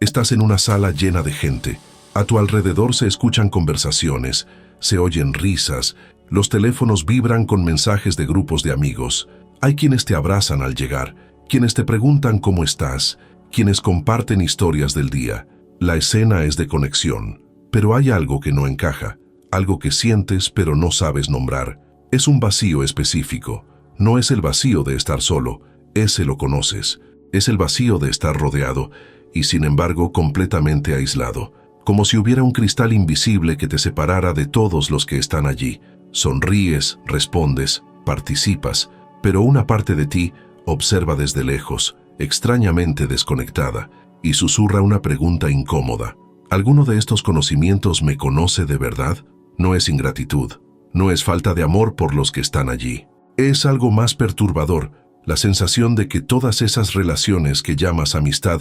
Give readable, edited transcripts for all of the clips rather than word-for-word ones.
Estás en una sala llena de gente. A tu alrededor se escuchan conversaciones, se oyen risas, los teléfonos vibran con mensajes de grupos de amigos. Hay quienes te abrazan al llegar, quienes te preguntan cómo estás, quienes comparten historias del día. La escena es de conexión, pero hay algo que no encaja, algo que sientes pero no sabes nombrar. Es un vacío específico. No es el vacío de estar solo, ese lo conoces. Es el vacío de estar rodeado y sin embargo completamente aislado, como si hubiera un cristal invisible que te separara de todos los que están allí. Sonríes, respondes, participas, pero una parte de ti observa desde lejos, extrañamente desconectada, y susurra una pregunta incómoda. ¿Alguno de estos conocimientos me conoce de verdad? No es ingratitud, no es falta de amor por los que están allí. Es algo más perturbador, la sensación de que todas esas relaciones que llamas amistad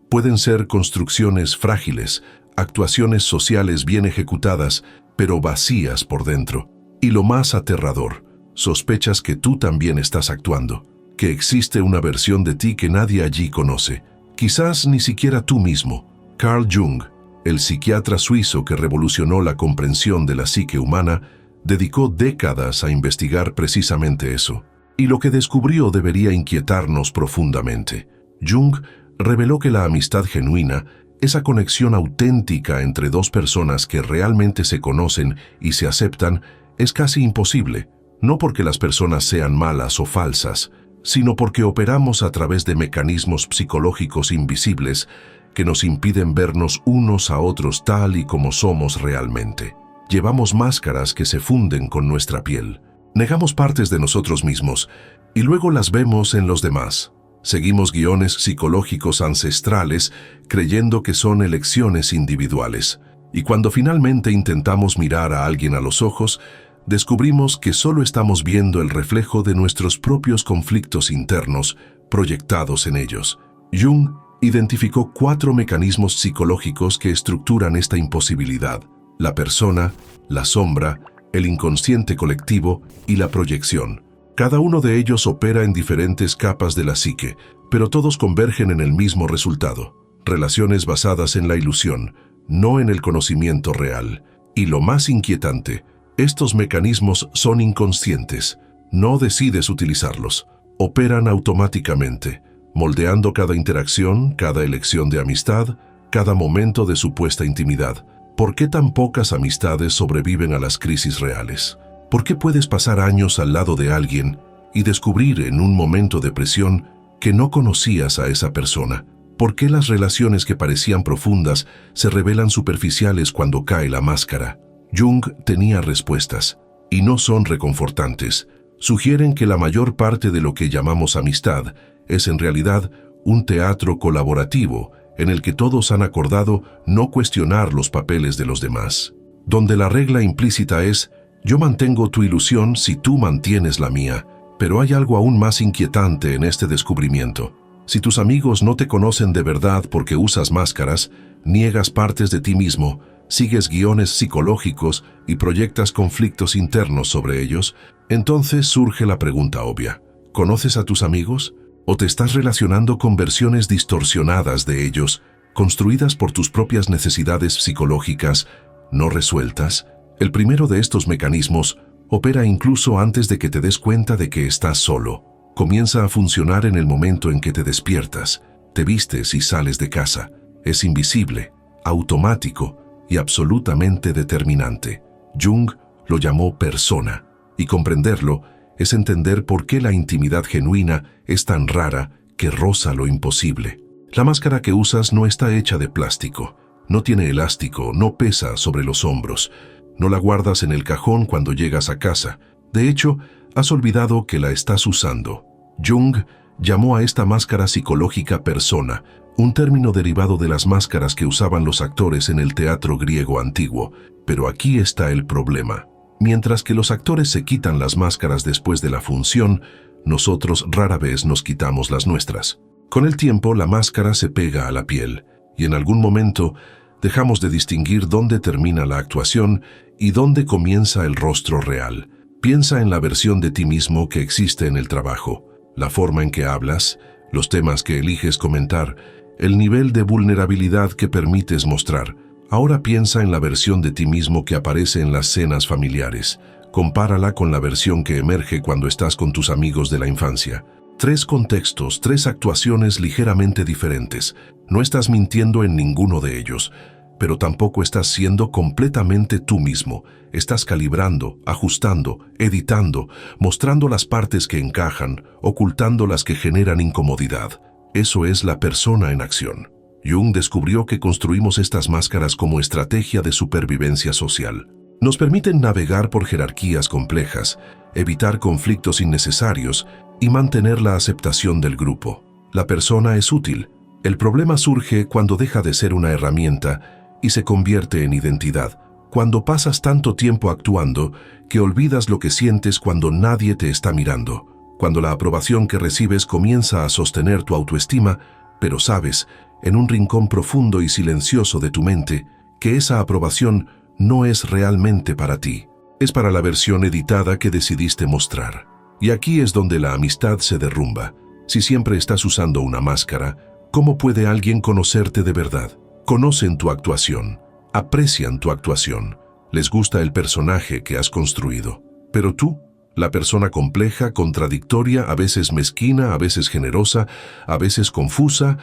pueden ser construcciones frágiles, actuaciones sociales bien ejecutadas, pero vacías por dentro. Y lo más aterrador, sospechas que tú también estás actuando, que existe una versión de ti que nadie allí conoce, quizás ni siquiera tú mismo. Carl Jung, el psiquiatra suizo que revolucionó la comprensión de la psique humana, dedicó décadas a investigar precisamente eso. Y lo que descubrió debería inquietarnos profundamente. Jung reveló que la amistad genuina, esa conexión auténtica entre dos personas que realmente se conocen y se aceptan, es casi imposible, no porque las personas sean malas o falsas, sino porque operamos a través de mecanismos psicológicos invisibles que nos impiden vernos unos a otros tal y como somos realmente. Llevamos máscaras que se funden con nuestra piel. Negamos partes de nosotros mismos y luego las vemos en los demás. Seguimos guiones psicológicos ancestrales creyendo que son elecciones individuales. Y cuando finalmente intentamos mirar a alguien a los ojos, descubrimos que solo estamos viendo el reflejo de nuestros propios conflictos internos proyectados en ellos. Jung identificó 4 mecanismos psicológicos que estructuran esta imposibilidad: la persona, la sombra, el inconsciente colectivo y la proyección. Cada uno de ellos opera en diferentes capas de la psique, pero todos convergen en el mismo resultado: relaciones basadas en la ilusión, no en el conocimiento real. Y lo más inquietante, estos mecanismos son inconscientes. No decides utilizarlos. Operan automáticamente, moldeando cada interacción, cada elección de amistad, cada momento de supuesta intimidad. ¿Por qué tan pocas amistades sobreviven a las crisis reales? ¿Por qué puedes pasar años al lado de alguien y descubrir en un momento de presión que no conocías a esa persona? ¿Por qué las relaciones que parecían profundas se revelan superficiales cuando cae la máscara? Jung tenía respuestas, y no son reconfortantes. Sugieren que la mayor parte de lo que llamamos amistad es en realidad un teatro colaborativo en el que todos han acordado no cuestionar los papeles de los demás, donde la regla implícita es: yo mantengo tu ilusión si tú mantienes la mía. Pero hay algo aún más inquietante en este descubrimiento. Si tus amigos no te conocen de verdad porque usas máscaras, niegas partes de ti mismo, sigues guiones psicológicos y proyectas conflictos internos sobre ellos, entonces surge la pregunta obvia: ¿conoces a tus amigos? ¿O te estás relacionando con versiones distorsionadas de ellos, construidas por tus propias necesidades psicológicas no resueltas? El primero de estos mecanismos opera incluso antes de que te des cuenta de que estás solo. Comienza a funcionar en el momento en que te despiertas, te vistes y sales de casa. Es invisible, automático y absolutamente determinante. Jung lo llamó persona, y comprenderlo es entender por qué la intimidad genuina es tan rara que roza lo imposible. La máscara que usas no está hecha de plástico, no tiene elástico, no pesa sobre los hombros, no la guardas en el cajón cuando llegas a casa. De hecho, has olvidado que la estás usando. Jung llamó a esta máscara psicológica persona, un término derivado de las máscaras que usaban los actores en el teatro griego antiguo. Pero aquí está el problema. Mientras que los actores se quitan las máscaras después de la función, nosotros rara vez nos quitamos las nuestras. Con el tiempo, la máscara se pega a la piel, y en algún momento dejamos de distinguir dónde termina la actuación y dónde comienza el rostro real. Piensa en la versión de ti mismo que existe en el trabajo, la forma en que hablas, los temas que eliges comentar, el nivel de vulnerabilidad que permites mostrar. Ahora piensa en la versión de ti mismo que aparece en las cenas familiares. Compárala con la versión que emerge cuando estás con tus amigos de la infancia. 3 contextos, 3 actuaciones ligeramente diferentes. No estás mintiendo en ninguno de ellos, pero tampoco estás siendo completamente tú mismo. Estás calibrando, ajustando, editando, mostrando las partes que encajan, ocultando las que generan incomodidad. Eso es la persona en acción. Jung descubrió que construimos estas máscaras como estrategia de supervivencia social. Nos permiten navegar por jerarquías complejas, evitar conflictos innecesarios y mantener la aceptación del grupo. La persona es útil. El problema surge cuando deja de ser una herramienta y se convierte en identidad, cuando pasas tanto tiempo actuando que olvidas lo que sientes cuando nadie te está mirando, cuando la aprobación que recibes comienza a sostener tu autoestima, pero sabes, en un rincón profundo y silencioso de tu mente, que esa aprobación no es realmente para ti. Es para la versión editada que decidiste mostrar. Y aquí es donde la amistad se derrumba. Si siempre estás usando una máscara, ¿cómo puede alguien conocerte de verdad? Conocen tu actuación, aprecian tu actuación, les gusta el personaje que has construido. Pero tú, la persona compleja, contradictoria, a veces mezquina, a veces generosa, a veces confusa,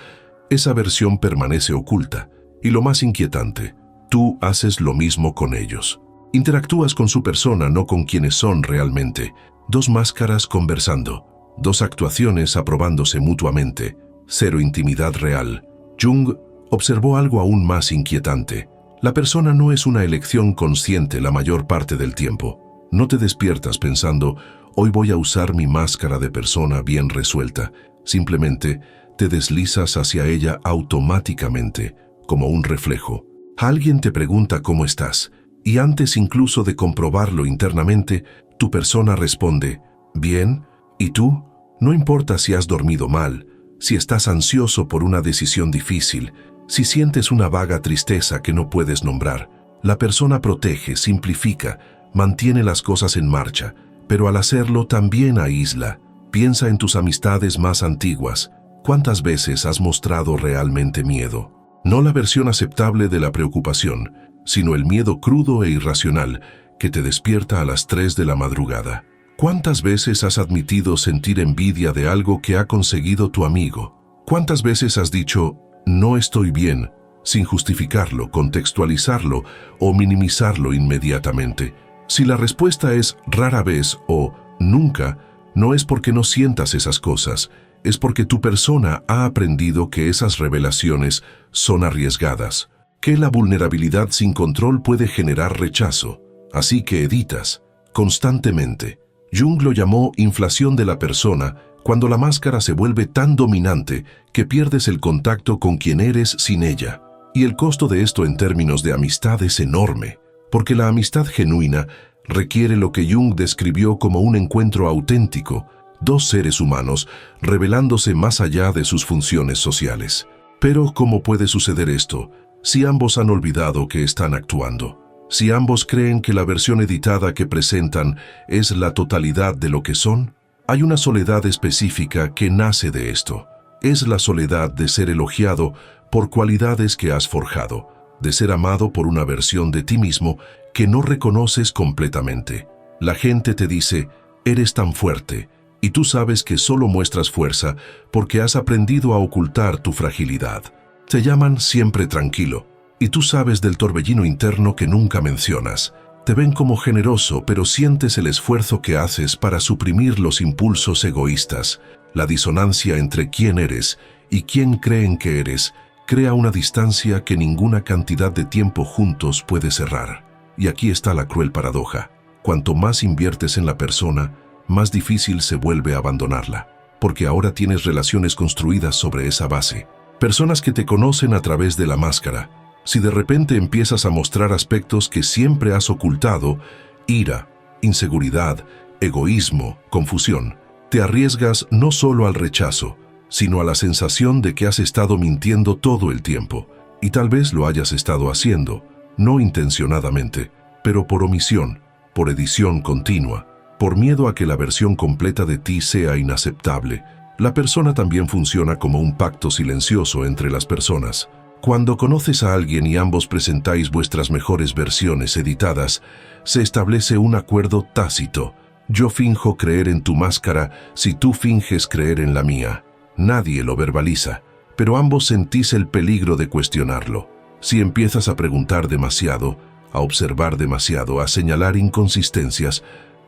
esa versión permanece oculta. Y lo más inquietante, tú haces lo mismo con ellos. Interactúas con su persona, no con quienes son realmente. 2 máscaras conversando, 2 actuaciones aprobándose mutuamente, 0 intimidad real. Jung observó algo aún más inquietante. La persona no es una elección consciente la mayor parte del tiempo. No te despiertas pensando, hoy voy a usar mi máscara de persona bien resuelta. Simplemente te deslizas hacia ella automáticamente, como un reflejo. Alguien te pregunta cómo estás, y antes incluso de comprobarlo internamente, tu persona responde, bien, ¿y tú? No importa si has dormido mal, si estás ansioso por una decisión difícil, si sientes una vaga tristeza que no puedes nombrar. La persona protege, simplifica, mantiene las cosas en marcha, pero al hacerlo también aísla. Piensa en tus amistades más antiguas. ¿Cuántas veces has mostrado realmente miedo? No la versión aceptable de la preocupación, sino el miedo crudo e irracional que te despierta a las 3 de la madrugada. ¿Cuántas veces has admitido sentir envidia de algo que ha conseguido tu amigo? ¿Cuántas veces has dicho, no estoy bien, sin justificarlo, contextualizarlo o minimizarlo inmediatamente? Si la respuesta es rara vez o nunca, no es porque no sientas esas cosas, es porque tu persona ha aprendido que esas revelaciones son arriesgadas, que la vulnerabilidad sin control puede generar rechazo, así que editas constantemente. Jung lo llamó inflación de la persona cuando la máscara se vuelve tan dominante que pierdes el contacto con quien eres sin ella. Y el costo de esto en términos de amistad es enorme, porque la amistad genuina requiere lo que Jung describió como un encuentro auténtico, 2 seres humanos revelándose más allá de sus funciones sociales. Pero, ¿cómo puede suceder esto si ambos han olvidado que están actuando? Si ambos creen que la versión editada que presentan es la totalidad de lo que son, hay una soledad específica que nace de esto. Es la soledad de ser elogiado por cualidades que has forjado, de ser amado por una versión de ti mismo que no reconoces completamente. La gente te dice, eres tan fuerte, y tú sabes que solo muestras fuerza porque has aprendido a ocultar tu fragilidad. Te llaman siempre tranquilo, y tú sabes del torbellino interno que nunca mencionas. Te ven como generoso, pero sientes el esfuerzo que haces para suprimir los impulsos egoístas. La disonancia entre quién eres y quién creen que eres crea una distancia que ninguna cantidad de tiempo juntos puede cerrar. Y aquí está la cruel paradoja. Cuanto más inviertes en la persona, más difícil se vuelve abandonarla, porque ahora tienes relaciones construidas sobre esa base. Personas que te conocen a través de la máscara. Si de repente empiezas a mostrar aspectos que siempre has ocultado, ira, inseguridad, egoísmo, confusión, te arriesgas no solo al rechazo, sino a la sensación de que has estado mintiendo todo el tiempo, y tal vez lo hayas estado haciendo, no intencionadamente, pero por omisión, por edición continua, por miedo a que la versión completa de ti sea inaceptable. La persona también funciona como un pacto silencioso entre las personas. Cuando conoces a alguien y ambos presentáis vuestras mejores versiones editadas, se establece un acuerdo tácito. Yo finjo creer en tu máscara si tú finges creer en la mía. Nadie lo verbaliza, pero ambos sentís el peligro de cuestionarlo. Si empiezas a preguntar demasiado, a observar demasiado, a señalar inconsistencias,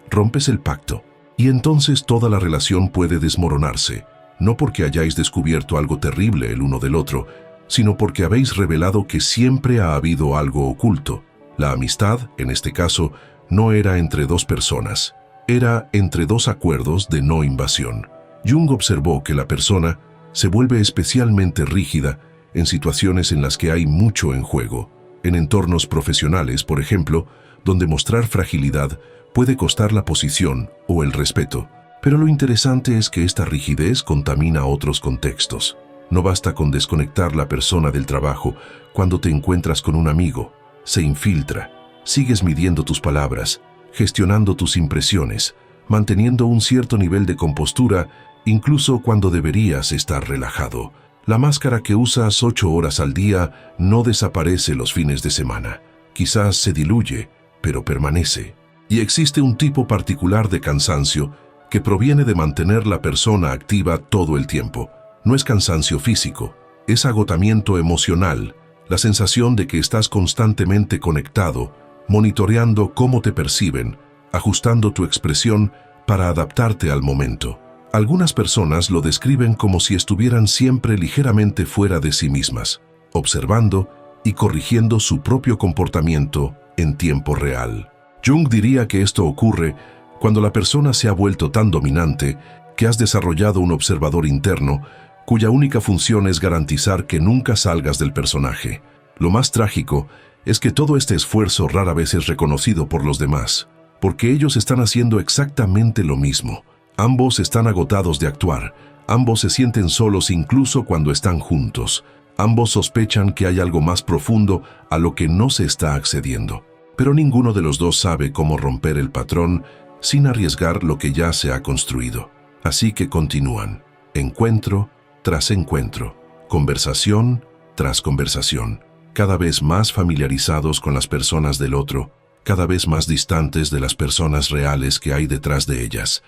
rompes el pacto. Y entonces toda la relación puede desmoronarse, no porque hayáis descubierto algo terrible el uno del otro, sino porque habéis revelado que siempre ha habido algo oculto. La amistad, en este caso, no era entre dos personas, era entre dos acuerdos de no invasión. Jung observó que la persona se vuelve especialmente rígida en situaciones en las que hay mucho en juego. En entornos profesionales, por ejemplo, donde mostrar fragilidad puede costar la posición o el respeto. Pero lo interesante es que esta rigidez contamina otros contextos. No basta con desconectar la persona del trabajo cuando te encuentras con un amigo. Se infiltra. Sigues midiendo tus palabras, gestionando tus impresiones, manteniendo un cierto nivel de compostura, incluso cuando deberías estar relajado. La máscara que usas 8 horas al día no desaparece los fines de semana. Quizás se diluye, pero permanece. Y existe un tipo particular de cansancio que proviene de mantener la persona activa todo el tiempo. No es cansancio físico, es agotamiento emocional, la sensación de que estás constantemente conectado, monitoreando cómo te perciben, ajustando tu expresión para adaptarte al momento. Algunas personas lo describen como si estuvieran siempre ligeramente fuera de sí mismas, observando y corrigiendo su propio comportamiento en tiempo real. Jung diría que esto ocurre cuando la persona se ha vuelto tan dominante que has desarrollado un observador interno cuya única función es garantizar que nunca salgas del personaje. Lo más trágico es que todo este esfuerzo rara vez es reconocido por los demás, porque ellos están haciendo exactamente lo mismo. Ambos están agotados de actuar, ambos se sienten solos incluso cuando están juntos, ambos sospechan que hay algo más profundo a lo que no se está accediendo. Pero ninguno de los dos sabe cómo romper el patrón sin arriesgar lo que ya se ha construido. Así que continúan, encuentro tras encuentro, conversación tras conversación, cada vez más familiarizados con las personas del otro, cada vez más distantes de las personas reales que hay detrás de ellas.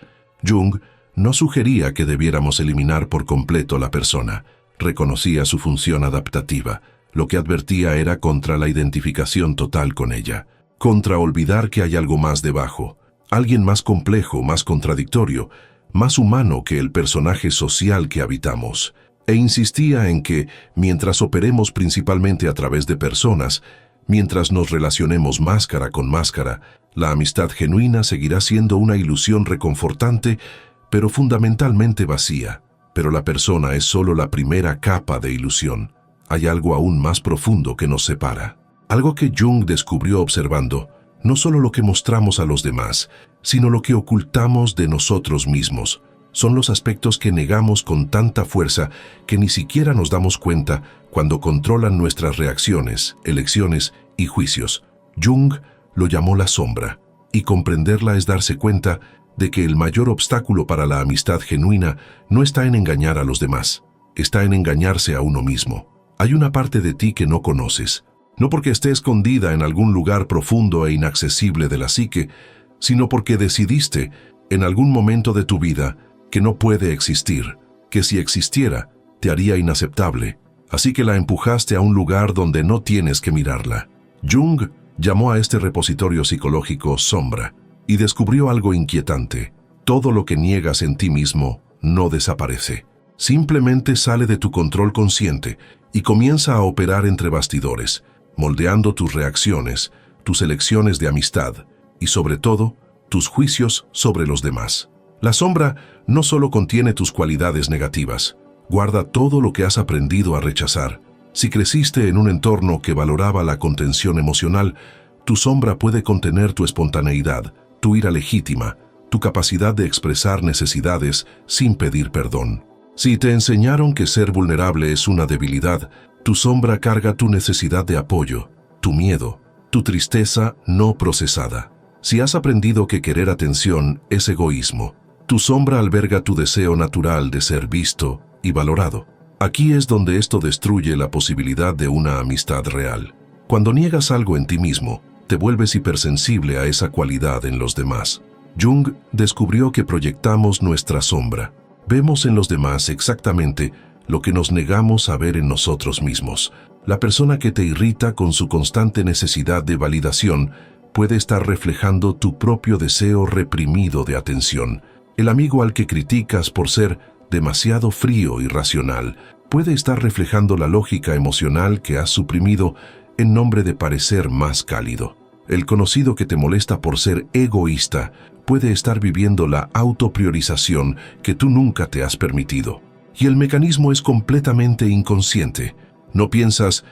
Jung no sugería que debiéramos eliminar por completo la persona, reconocía su función adaptativa. Lo que advertía era contra la identificación total con ella, contra olvidar que hay algo más debajo, alguien más complejo, más contradictorio, más humano que el personaje social que habitamos. E insistía en que, mientras operemos principalmente a través de personas, mientras nos relacionemos máscara con máscara, la amistad genuina seguirá siendo una ilusión reconfortante, pero fundamentalmente vacía. Pero la persona es solo la primera capa de ilusión. Hay algo aún más profundo que nos separa. Algo que Jung descubrió observando, no solo lo que mostramos a los demás, sino lo que ocultamos de nosotros mismos. Son los aspectos que negamos con tanta fuerza que ni siquiera nos damos cuenta cuando controlan nuestras reacciones, elecciones y juicios. Jung lo llamó la sombra, y comprenderla es darse cuenta de que el mayor obstáculo para la amistad genuina no está en engañar a los demás, está en engañarse a uno mismo. Hay una parte de ti que no conoces, no porque esté escondida en algún lugar profundo e inaccesible de la psique, sino porque decidiste, en algún momento de tu vida, que no puede existir, que si existiera, te haría inaceptable, así que la empujaste a un lugar donde no tienes que mirarla. Jung llamó a este repositorio psicológico sombra, y descubrió algo inquietante. Todo lo que niegas en ti mismo no desaparece. Simplemente sale de tu control consciente y comienza a operar entre bastidores, moldeando tus reacciones, tus elecciones de amistad y, sobre todo, tus juicios sobre los demás. La sombra no solo contiene tus cualidades negativas, guarda todo lo que has aprendido a rechazar. Si creciste en un entorno que valoraba la contención emocional, tu sombra puede contener tu espontaneidad, tu ira legítima, tu capacidad de expresar necesidades sin pedir perdón. Si te enseñaron que ser vulnerable es una debilidad, tu sombra carga tu necesidad de apoyo, tu miedo, tu tristeza no procesada. Si has aprendido que querer atención es egoísmo, Tu sombra alberga tu deseo natural de ser visto y valorado. Aquí es donde esto destruye la posibilidad de una amistad real. Cuando niegas algo en ti mismo, te vuelves hipersensible a esa cualidad en los demás. Jung descubrió que proyectamos nuestra sombra. Vemos en los demás exactamente lo que nos negamos a ver en nosotros mismos. La persona que te irrita con su constante necesidad de validación puede estar reflejando tu propio deseo reprimido de atención. El amigo al que criticas por ser demasiado frío y racional puede estar reflejando la lógica emocional que has suprimido en nombre de parecer más cálido. El conocido que te molesta por ser egoísta puede estar viviendo la autopriorización que tú nunca te has permitido. Y el mecanismo es completamente inconsciente. No piensas,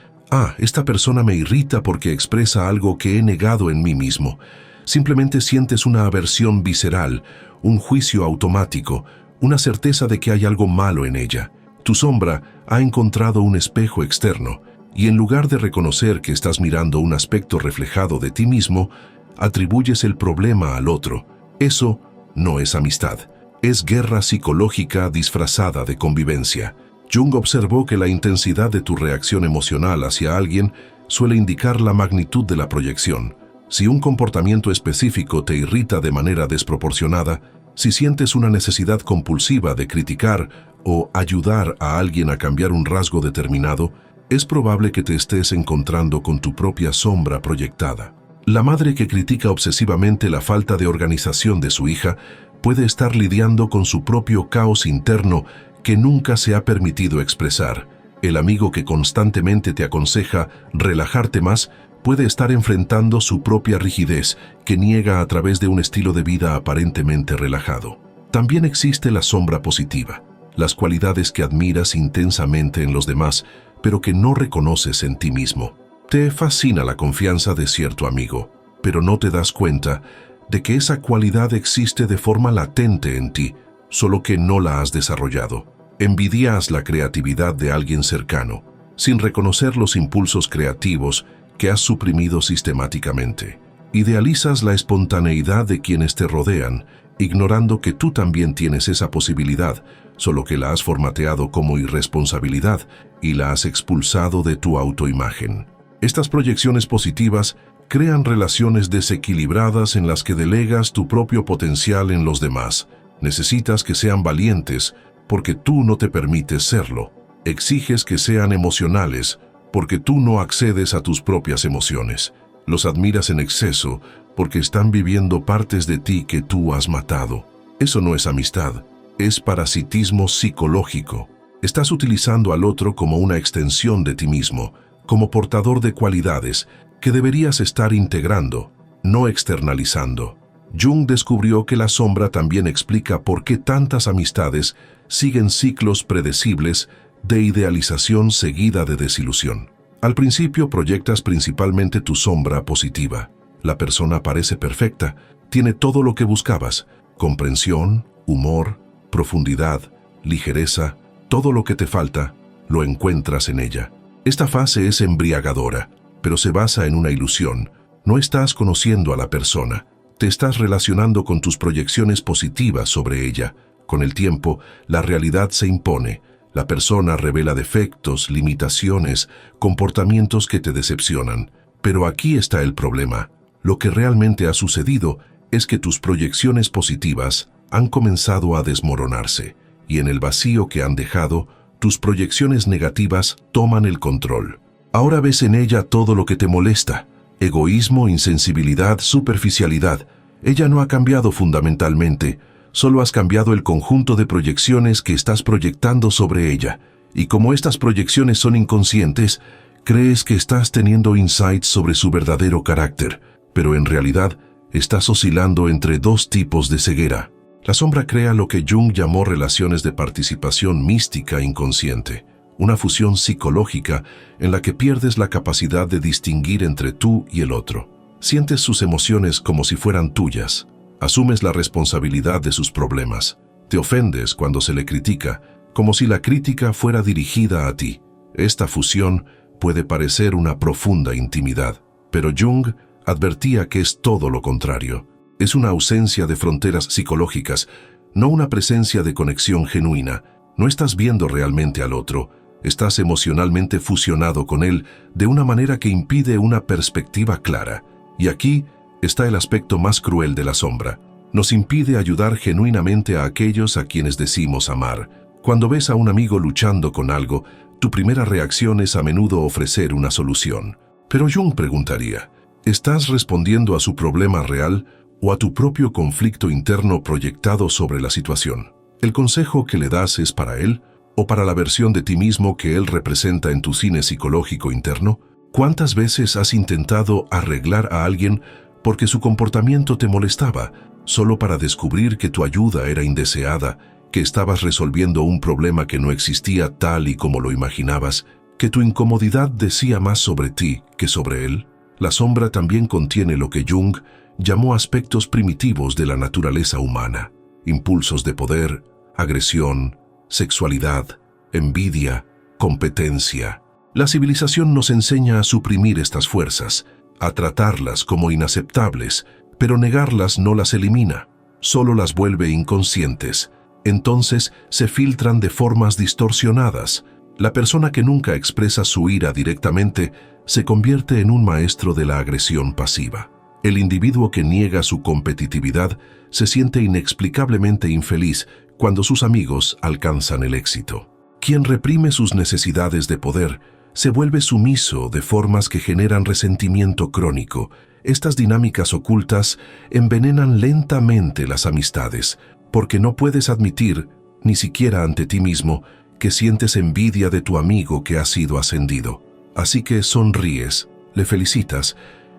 esta persona me irrita porque expresa algo que he negado en mí mismo. Simplemente sientes una aversión visceral, un juicio automático, una certeza de que hay algo malo en ella. Tu sombra ha encontrado un espejo externo, y en lugar de reconocer que estás mirando un aspecto reflejado de ti mismo, atribuyes el problema al otro. Eso no es amistad, es guerra psicológica disfrazada de convivencia. Jung observó que la intensidad de tu reacción emocional hacia alguien suele indicar la magnitud de la proyección. Si un comportamiento específico te irrita de manera desproporcionada, si sientes una necesidad compulsiva de criticar o ayudar a alguien a cambiar un rasgo determinado, es probable que te estés encontrando con tu propia sombra proyectada. La madre que critica obsesivamente la falta de organización de su hija puede estar lidiando con su propio caos interno que nunca se ha permitido expresar. El amigo que constantemente te aconseja relajarte más puede estar enfrentando su propia rigidez que niega a través de un estilo de vida aparentemente relajado. También existe la sombra positiva, las cualidades que admiras intensamente en los demás, pero que no reconoces en ti mismo. Te fascina la confianza de cierto amigo, pero no te das cuenta de que esa cualidad existe de forma latente en ti, solo que no la has desarrollado. Envidias la creatividad de alguien cercano, sin reconocer los impulsos creativos que has suprimido sistemáticamente. Idealizas la espontaneidad de quienes te rodean, ignorando que tú también tienes esa posibilidad, solo que la has formateado como irresponsabilidad y la has expulsado de tu autoimagen. Estas proyecciones positivas crean relaciones desequilibradas en las que delegas tu propio potencial en los demás. Necesitas que sean valientes porque tú no te permites serlo. Exiges que sean emocionales porque tú no accedes a tus propias emociones. Los admiras en exceso porque están viviendo partes de ti que tú has matado. Eso no es amistad, es parasitismo psicológico. Estás utilizando al otro como una extensión de ti mismo, como portador de cualidades que deberías estar integrando, no externalizando. Jung descubrió que la sombra también explica por qué tantas amistades siguen ciclos predecibles de idealización seguida de desilusión. Al principio proyectas principalmente tu sombra positiva. La persona parece perfecta, tiene todo lo que buscabas: comprensión, humor, profundidad, ligereza. Todo lo que te falta lo encuentras en ella. Esta fase es embriagadora, pero se basa en una ilusión. No estás conociendo a la persona, te estás relacionando con tus proyecciones positivas sobre ella. Con el tiempo, la realidad se impone. La persona revela defectos, limitaciones, comportamientos que te decepcionan. Pero aquí está el problema. Lo que realmente ha sucedido es que tus proyecciones positivas han comenzado a desmoronarse, y en el vacío que han dejado, tus proyecciones negativas toman el control. Ahora ves en ella todo lo que te molesta: egoísmo, insensibilidad, superficialidad. Ella no ha cambiado fundamentalmente, solo has cambiado el conjunto de proyecciones que estás proyectando sobre ella. Y como estas proyecciones son inconscientes, crees que estás teniendo insights sobre su verdadero carácter, pero en realidad estás oscilando entre dos tipos de ceguera. La sombra crea lo que Jung llamó relaciones de participación mística inconsciente, una fusión psicológica en la que pierdes la capacidad de distinguir entre tú y el otro. Sientes sus emociones como si fueran tuyas, asumes la responsabilidad de sus problemas, te ofendes cuando se le critica, como si la crítica fuera dirigida a ti. Esta fusión puede parecer una profunda intimidad, pero Jung advertía que es todo lo contrario. Es una ausencia de fronteras psicológicas, no una presencia de conexión genuina. No estás viendo realmente al otro, estás emocionalmente fusionado con él de una manera que impide una perspectiva clara. Y aquí está el aspecto más cruel de la sombra. Nos impide ayudar genuinamente a aquellos a quienes decimos amar. Cuando ves a un amigo luchando con algo, tu primera reacción es a menudo ofrecer una solución. Pero Jung preguntaría, ¿estás respondiendo a su problema real o a tu propio conflicto interno proyectado sobre la situación? ¿El consejo que le das es para él o para la versión de ti mismo que él representa en tu cine psicológico interno? ¿Cuántas veces has intentado arreglar a alguien porque su comportamiento te molestaba, solo para descubrir que tu ayuda era indeseada, que estabas resolviendo un problema que no existía tal y como lo imaginabas, que tu incomodidad decía más sobre ti que sobre él? La sombra también contiene lo que Jung llamó aspectos primitivos de la naturaleza humana: impulsos de poder, agresión, sexualidad, envidia, competencia. La civilización nos enseña a suprimir estas fuerzas, a tratarlas como inaceptables, pero negarlas no las elimina, solo las vuelve inconscientes. Entonces se filtran de formas distorsionadas. La persona que nunca expresa su ira directamente se convierte en un maestro de la agresión pasiva. El individuo que niega su competitividad se siente inexplicablemente infeliz cuando sus amigos alcanzan el éxito. Quien reprime sus necesidades de poder se vuelve sumiso de formas que generan resentimiento crónico. Estas dinámicas ocultas envenenan lentamente las amistades, porque no puedes admitir, ni siquiera ante ti mismo, que sientes envidia de tu amigo que ha sido ascendido. Así que sonríes, le felicitas,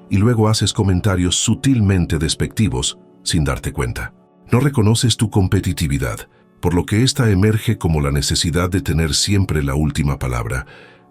y luego haces comentarios sutilmente despectivos sin darte cuenta. No reconoces tu competitividad, por lo que ésta emerge como la necesidad de tener siempre la última palabra,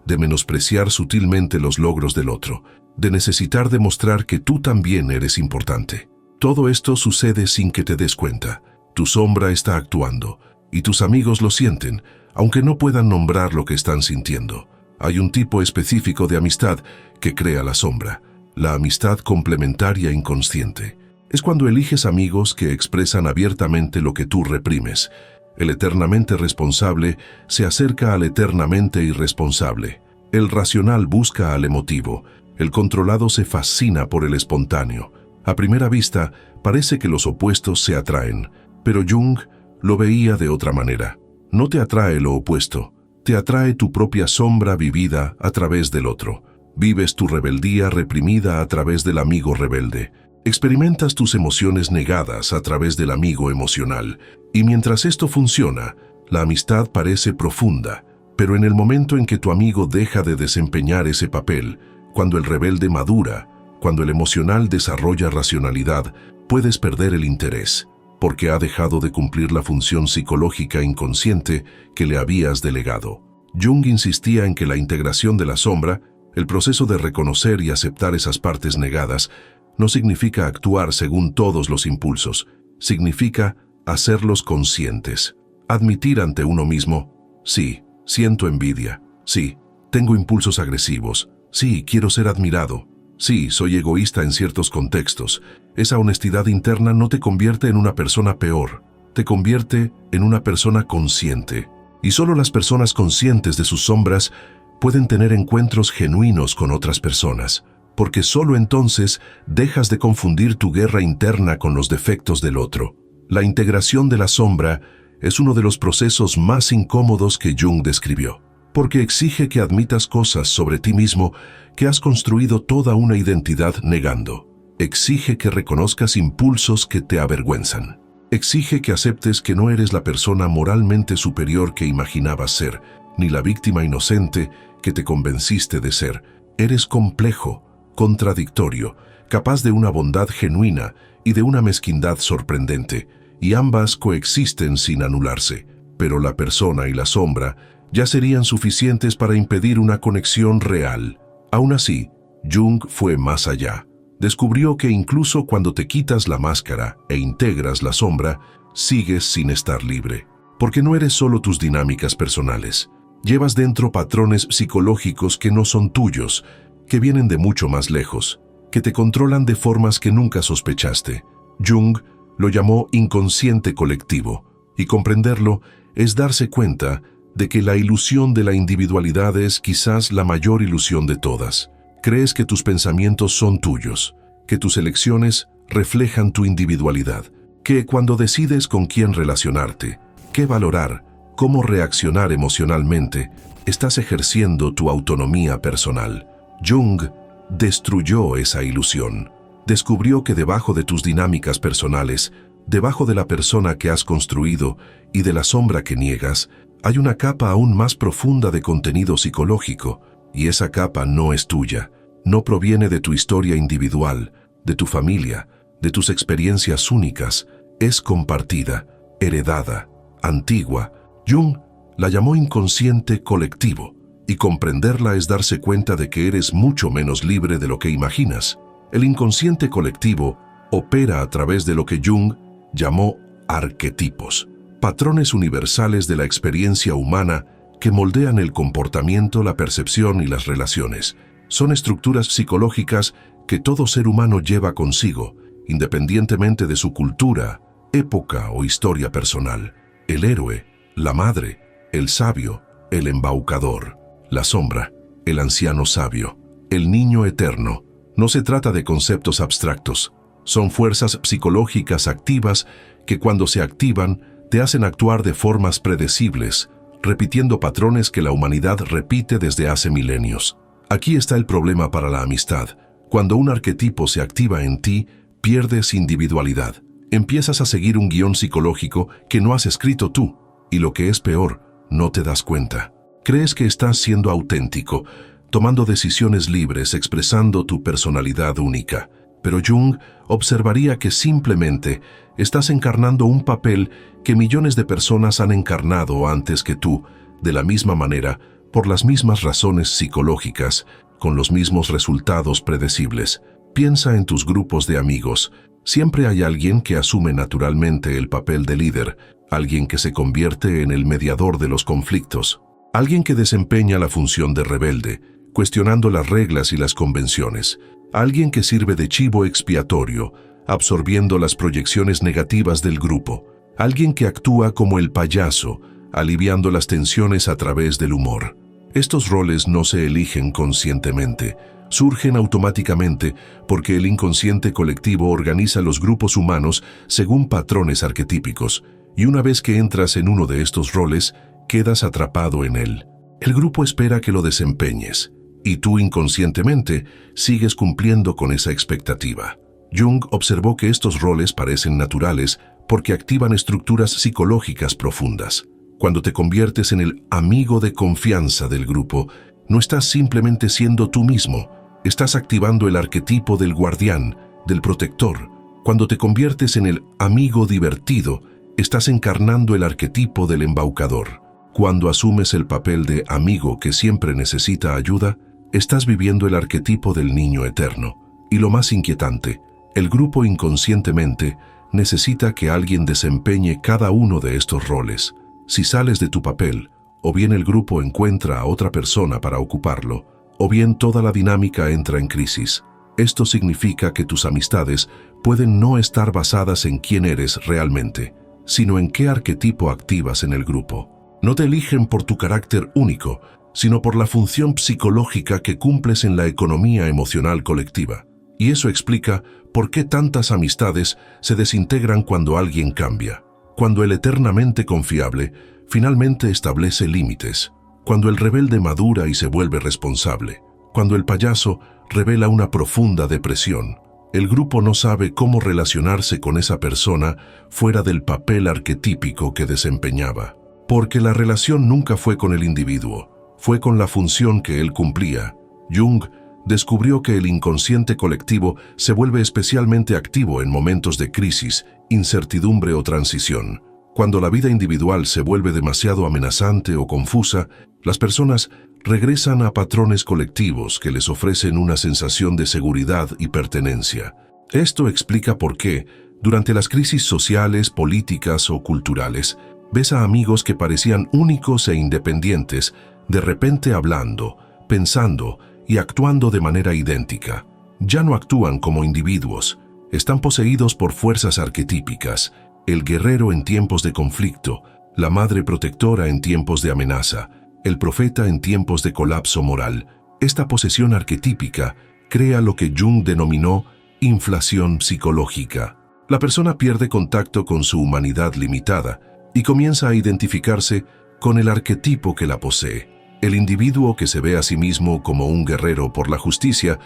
de menospreciar sutilmente los logros del otro, de necesitar demostrar que tú también eres importante. Todo esto sucede sin que te des cuenta. Tu sombra está actuando, y tus amigos lo sienten, aunque no puedan nombrar lo que están sintiendo. Hay un tipo específico de amistad que crea la sombra, la amistad complementaria inconsciente. Es cuando eliges amigos que expresan abiertamente lo que tú reprimes. El eternamente responsable se acerca al eternamente irresponsable. El racional busca al emotivo. El controlado se fascina por el espontáneo. A primera vista, parece que los opuestos se atraen, pero Jung lo veía de otra manera. No te atrae lo opuesto, te atrae tu propia sombra vivida a través del otro. Vives tu rebeldía reprimida a través del amigo rebelde. Experimentas tus emociones negadas a través del amigo emocional. Y mientras esto funciona, la amistad parece profunda. Pero en el momento en que tu amigo deja de desempeñar ese papel, cuando el rebelde madura, cuando el emocional desarrolla racionalidad, puedes perder el interés, porque ha dejado de cumplir la función psicológica inconsciente que le habías delegado. Jung insistía en que la integración de la sombra, el proceso de reconocer y aceptar esas partes negadas, no significa actuar según todos los impulsos, significa hacerlos conscientes. Admitir ante uno mismo: sí, siento envidia, sí, tengo impulsos agresivos, sí, quiero ser admirado, sí, soy egoísta en ciertos contextos. Esa honestidad interna no te convierte en una persona peor, te convierte en una persona consciente. Y solo las personas conscientes de sus sombras pueden tener encuentros genuinos con otras personas, porque solo entonces dejas de confundir tu guerra interna con los defectos del otro. La integración de la sombra es uno de los procesos más incómodos que Jung describió, porque exige que admitas cosas sobre ti mismo que has construido toda una identidad negando. Exige que reconozcas impulsos que te avergüenzan. Exige que aceptes que no eres la persona moralmente superior que imaginabas ser, ni la víctima inocente que te convenciste de ser. Eres complejo, contradictorio, capaz de una bondad genuina y de una mezquindad sorprendente, y ambas coexisten sin anularse. Pero la persona y la sombra ya serían suficientes para impedir una conexión real. Aún así, Jung fue más allá. Descubrió que incluso cuando te quitas la máscara e integras la sombra, sigues sin estar libre. Porque no eres solo tus dinámicas personales. Llevas dentro patrones psicológicos que no son tuyos, que vienen de mucho más lejos, que te controlan de formas que nunca sospechaste. Jung lo llamó inconsciente colectivo, Y comprenderlo es darse cuenta de que la ilusión de la individualidad es quizás la mayor ilusión de todas. Crees que tus pensamientos son tuyos, que tus elecciones reflejan tu individualidad, que cuando decides con quién relacionarte, qué valorar, cómo reaccionar emocionalmente, estás ejerciendo tu autonomía personal. Jung destruyó esa ilusión. Descubrió que debajo de tus dinámicas personales, debajo de la persona que has construido y de la sombra que niegas, hay una capa aún más profunda de contenido psicológico, y esa capa no es tuya, no proviene de tu historia individual, de tu familia, de tus experiencias únicas, es compartida, heredada, antigua. Jung la llamó inconsciente colectivo, y comprenderla es darse cuenta de que eres mucho menos libre de lo que imaginas. El inconsciente colectivo opera a través de lo que Jung llamó arquetipos, patrones universales de la experiencia humana que moldean el comportamiento, la percepción y las relaciones. Son estructuras psicológicas que todo ser humano lleva consigo, independientemente de su cultura, época o historia personal. El héroe, la madre, el sabio, el embaucador, la sombra, el anciano sabio, el niño eterno. No se trata de conceptos abstractos. Son fuerzas psicológicas activas que cuando se activan te hacen actuar de formas predecibles, repitiendo patrones que la humanidad repite desde hace milenios. Aquí está el problema para la amistad. Cuando un arquetipo se activa en ti, pierdes individualidad. Empiezas a seguir un guión psicológico que no has escrito tú, y lo que es peor, no te das cuenta. Crees que estás siendo auténtico, tomando decisiones libres, expresando tu personalidad única. Pero Jung observaría que simplemente estás encarnando un papel que millones de personas han encarnado antes que tú, de la misma manera, por las mismas razones psicológicas, con los mismos resultados predecibles. Piensa en tus grupos de amigos. Siempre hay alguien que asume naturalmente el papel de líder, alguien que se convierte en el mediador de los conflictos, alguien que desempeña la función de rebelde, cuestionando las reglas y las convenciones, alguien que sirve de chivo expiatorio, absorbiendo las proyecciones negativas del grupo, alguien que actúa como el payaso, aliviando las tensiones a través del humor. Estos roles no se eligen conscientemente, surgen automáticamente porque el inconsciente colectivo organiza los grupos humanos según patrones arquetípicos, y una vez que entras en uno de estos roles, quedas atrapado en él. El grupo espera que lo desempeñes, y tú inconscientemente sigues cumpliendo con esa expectativa. Jung observó que estos roles parecen naturales porque activan estructuras psicológicas profundas. Cuando te conviertes en el amigo de confianza del grupo, no estás simplemente siendo tú mismo, estás activando el arquetipo del guardián, del protector. Cuando te conviertes en el amigo divertido, estás encarnando el arquetipo del embaucador. Cuando asumes el papel de amigo que siempre necesita ayuda, estás viviendo el arquetipo del niño eterno. Y lo más inquietante, el grupo inconscientemente necesita que alguien desempeñe cada uno de estos roles. Si sales de tu papel, o bien el grupo encuentra a otra persona para ocuparlo, o bien toda la dinámica entra en crisis. Esto significa que tus amistades pueden no estar basadas en quién eres realmente, sino en qué arquetipo activas en el grupo. No te eligen por tu carácter único, sino por la función psicológica que cumples en la economía emocional colectiva. Y eso explica por qué tantas amistades se desintegran cuando alguien cambia. Cuando el eternamente confiable finalmente establece límites. Cuando el rebelde madura y se vuelve responsable. Cuando el payaso revela una profunda depresión. El grupo no sabe cómo relacionarse con esa persona fuera del papel arquetípico que desempeñaba. Porque la relación nunca fue con el individuo, fue con la función que él cumplía. Jung descubrió que el inconsciente colectivo se vuelve especialmente activo en momentos de crisis, incertidumbre o transición. Cuando la vida individual se vuelve demasiado amenazante o confusa, las personas regresan a patrones colectivos que les ofrecen una sensación de seguridad y pertenencia. Esto explica por qué, durante las crisis sociales, políticas o culturales, ves a amigos que parecían únicos e independientes, de repente hablando, pensando y actuando de manera idéntica. Ya no actúan como individuos, están poseídos por fuerzas arquetípicas, el guerrero en tiempos de conflicto, la madre protectora en tiempos de amenaza, el profeta en tiempos de colapso moral. Esta posesión arquetípica crea lo que Jung denominó inflación psicológica. La persona pierde contacto con su humanidad limitada y comienza a identificarse con el arquetipo que la posee. El individuo que se ve a sí mismo como un guerrero por la justicia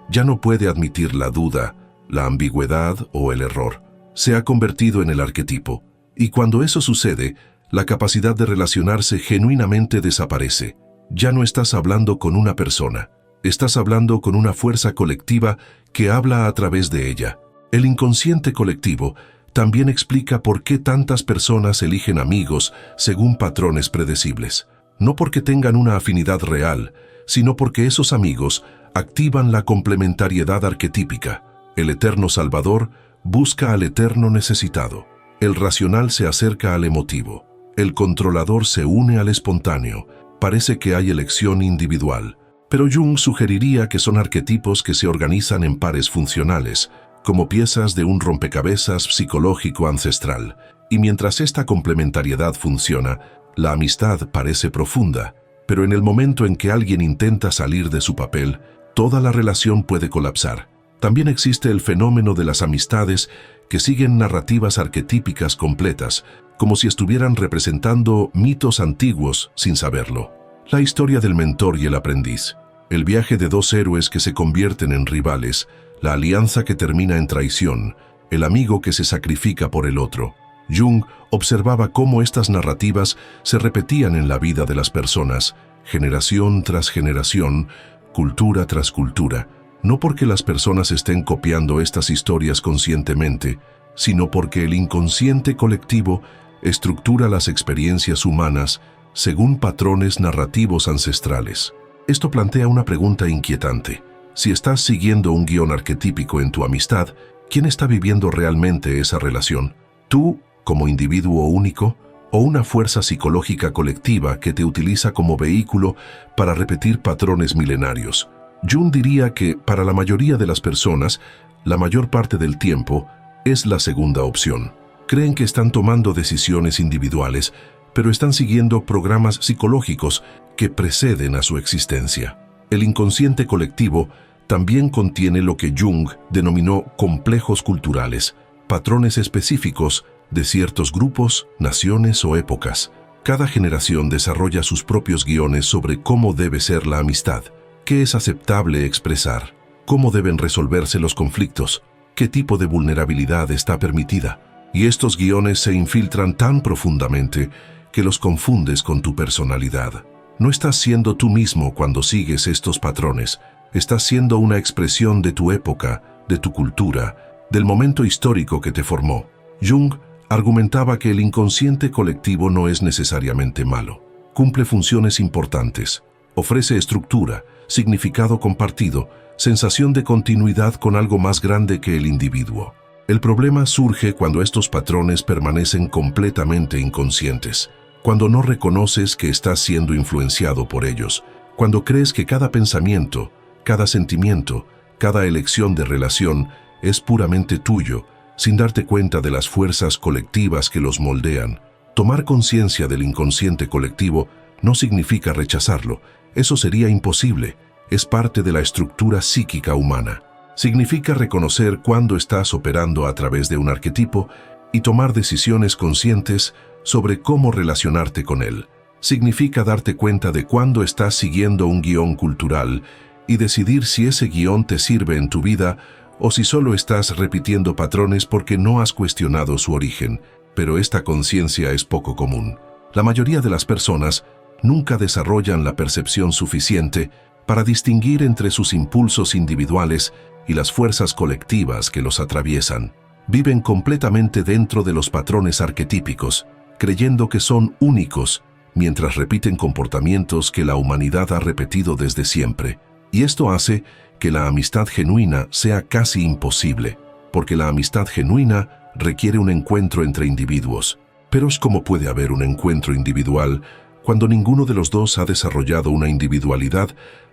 ya no puede admitir la duda, la ambigüedad o el error. Se ha convertido en el arquetipo, y cuando eso sucede, la capacidad de relacionarse genuinamente desaparece. Ya no estás hablando con una persona, estás hablando con una fuerza colectiva que habla a través de ella. El inconsciente colectivo también explica por qué tantas personas eligen amigos según patrones predecibles. No porque tengan una afinidad real, sino porque esos amigos activan la complementariedad arquetípica. El eterno salvador busca al eterno necesitado. El racional se acerca al emotivo. El controlador se une al espontáneo. Parece que hay elección individual. Pero Jung sugeriría que son arquetipos que se organizan en pares funcionales, como piezas de un rompecabezas psicológico ancestral. Y mientras esta complementariedad funciona, la amistad parece profunda, pero en el momento en que alguien intenta salir de su papel, toda la relación puede colapsar. También existe el fenómeno de las amistades que siguen narrativas arquetípicas completas, como si estuvieran representando mitos antiguos sin saberlo. La historia del mentor y el aprendiz, el viaje de dos héroes que se convierten en rivales, la alianza que termina en traición, el amigo que se sacrifica por el otro. Jung observaba cómo estas narrativas se repetían en la vida de las personas, generación tras generación, cultura tras cultura, no porque las personas estén copiando estas historias conscientemente, sino porque el inconsciente colectivo estructura las experiencias humanas según patrones narrativos ancestrales. Esto plantea una pregunta inquietante. Si estás siguiendo un guión arquetípico en tu amistad, ¿quién está viviendo realmente esa relación? ¿Tú, como individuo único, o una fuerza psicológica colectiva que te utiliza como vehículo para repetir patrones milenarios? Jung diría que, para la mayoría de las personas, la mayor parte del tiempo es la segunda opción. Creen que están tomando decisiones individuales, pero están siguiendo programas psicológicos que preceden a su existencia. El inconsciente colectivo también contiene lo que Jung denominó complejos culturales, patrones específicos de ciertos grupos, naciones o épocas. Cada generación desarrolla sus propios guiones sobre cómo debe ser la amistad, qué es aceptable expresar, cómo deben resolverse los conflictos, qué tipo de vulnerabilidad está permitida. Y estos guiones se infiltran tan profundamente que los confundes con tu personalidad. No estás siendo tú mismo cuando sigues estos patrones, estás siendo una expresión de tu época, de tu cultura, del momento histórico que te formó. Jung argumentaba que el inconsciente colectivo no es necesariamente malo. Cumple funciones importantes, ofrece estructura, significado compartido, sensación de continuidad con algo más grande que el individuo. El problema surge cuando estos patrones permanecen completamente inconscientes, cuando no reconoces que estás siendo influenciado por ellos, cuando crees que cada pensamiento, cada sentimiento, cada elección de relación es puramente tuyo, sin darte cuenta de las fuerzas colectivas que los moldean. Tomar conciencia del inconsciente colectivo no significa rechazarlo, eso sería imposible, es parte de la estructura psíquica humana. Significa reconocer cuándo estás operando a través de un arquetipo y tomar decisiones conscientes sobre cómo relacionarte con él. Significa darte cuenta de cuándo estás siguiendo un guión cultural y decidir si ese guión te sirve en tu vida o si solo estás repitiendo patrones porque no has cuestionado su origen, pero esta conciencia es poco común. La mayoría de las personas nunca desarrollan la percepción suficiente para distinguir entre sus impulsos individuales y las fuerzas colectivas que los atraviesan. Viven completamente dentro de los patrones arquetípicos, creyendo que son únicos, mientras repiten comportamientos que la humanidad ha repetido desde siempre. Y esto hace que la amistad genuina sea casi imposible, porque la amistad genuina requiere un encuentro entre individuos. Pero ¿cómo puede haber un encuentro individual cuando ninguno de los dos ha desarrollado una individualidad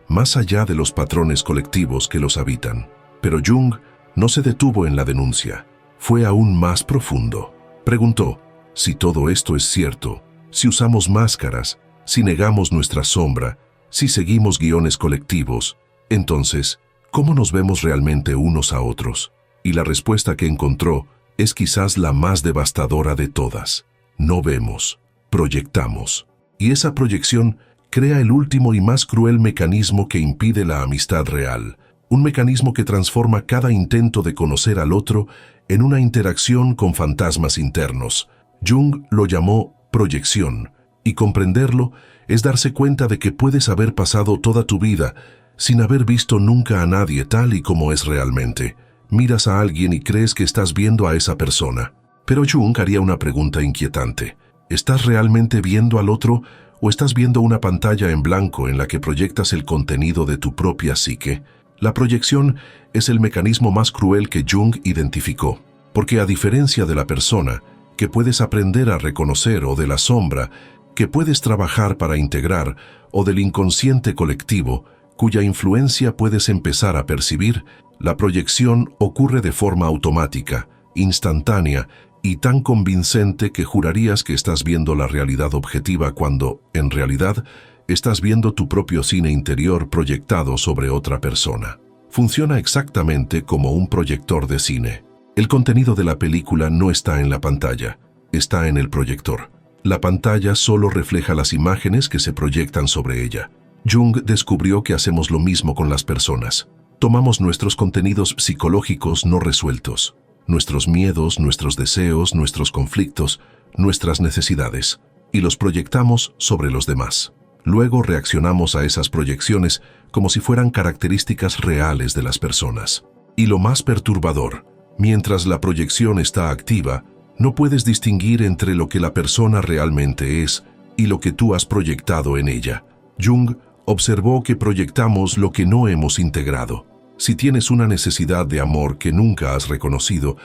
más allá de los patrones colectivos que los habitan? Pero Jung no se detuvo en la denuncia, fue aún más profundo. Preguntó, si todo esto es cierto, si usamos máscaras, si negamos nuestra sombra, si seguimos guiones colectivos, entonces, ¿cómo nos vemos realmente unos a otros? Y la respuesta que encontró es quizás la más devastadora de todas. No vemos, proyectamos. Y esa proyección crea el último y más cruel mecanismo que impide la amistad real. Un mecanismo que transforma cada intento de conocer al otro en una interacción con fantasmas internos. Jung lo llamó proyección, y comprenderlo es darse cuenta de que puedes haber pasado toda tu vida sin haber visto nunca a nadie tal y como es realmente. Miras a alguien y crees que estás viendo a esa persona. Pero Jung haría una pregunta inquietante. ¿Estás realmente viendo al otro o estás viendo una pantalla en blanco en la que proyectas el contenido de tu propia psique? La proyección es el mecanismo más cruel que Jung identificó, porque a diferencia de la persona, que puedes aprender a reconocer, o de la sombra, que puedes trabajar para integrar, o del inconsciente colectivo, cuya influencia puedes empezar a percibir, la proyección ocurre de forma automática, instantánea y tan convincente que jurarías que estás viendo la realidad objetiva cuando, en realidad, estás viendo tu propio cine interior proyectado sobre otra persona. Funciona exactamente como un proyector de cine. El contenido de la película no está en la pantalla, está en el proyector. La pantalla solo refleja las imágenes que se proyectan sobre ella. Jung descubrió que hacemos lo mismo con las personas. Tomamos nuestros contenidos psicológicos no resueltos, nuestros miedos, nuestros deseos, nuestros conflictos, nuestras necesidades, y los proyectamos sobre los demás. Luego reaccionamos a esas proyecciones como si fueran características reales de las personas. Y lo más perturbador, mientras la proyección está activa, no puedes distinguir entre lo que la persona realmente es y lo que tú has proyectado en ella. Jung observó que proyectamos lo que no hemos integrado. Si tienes una necesidad de amor que nunca has reconocido,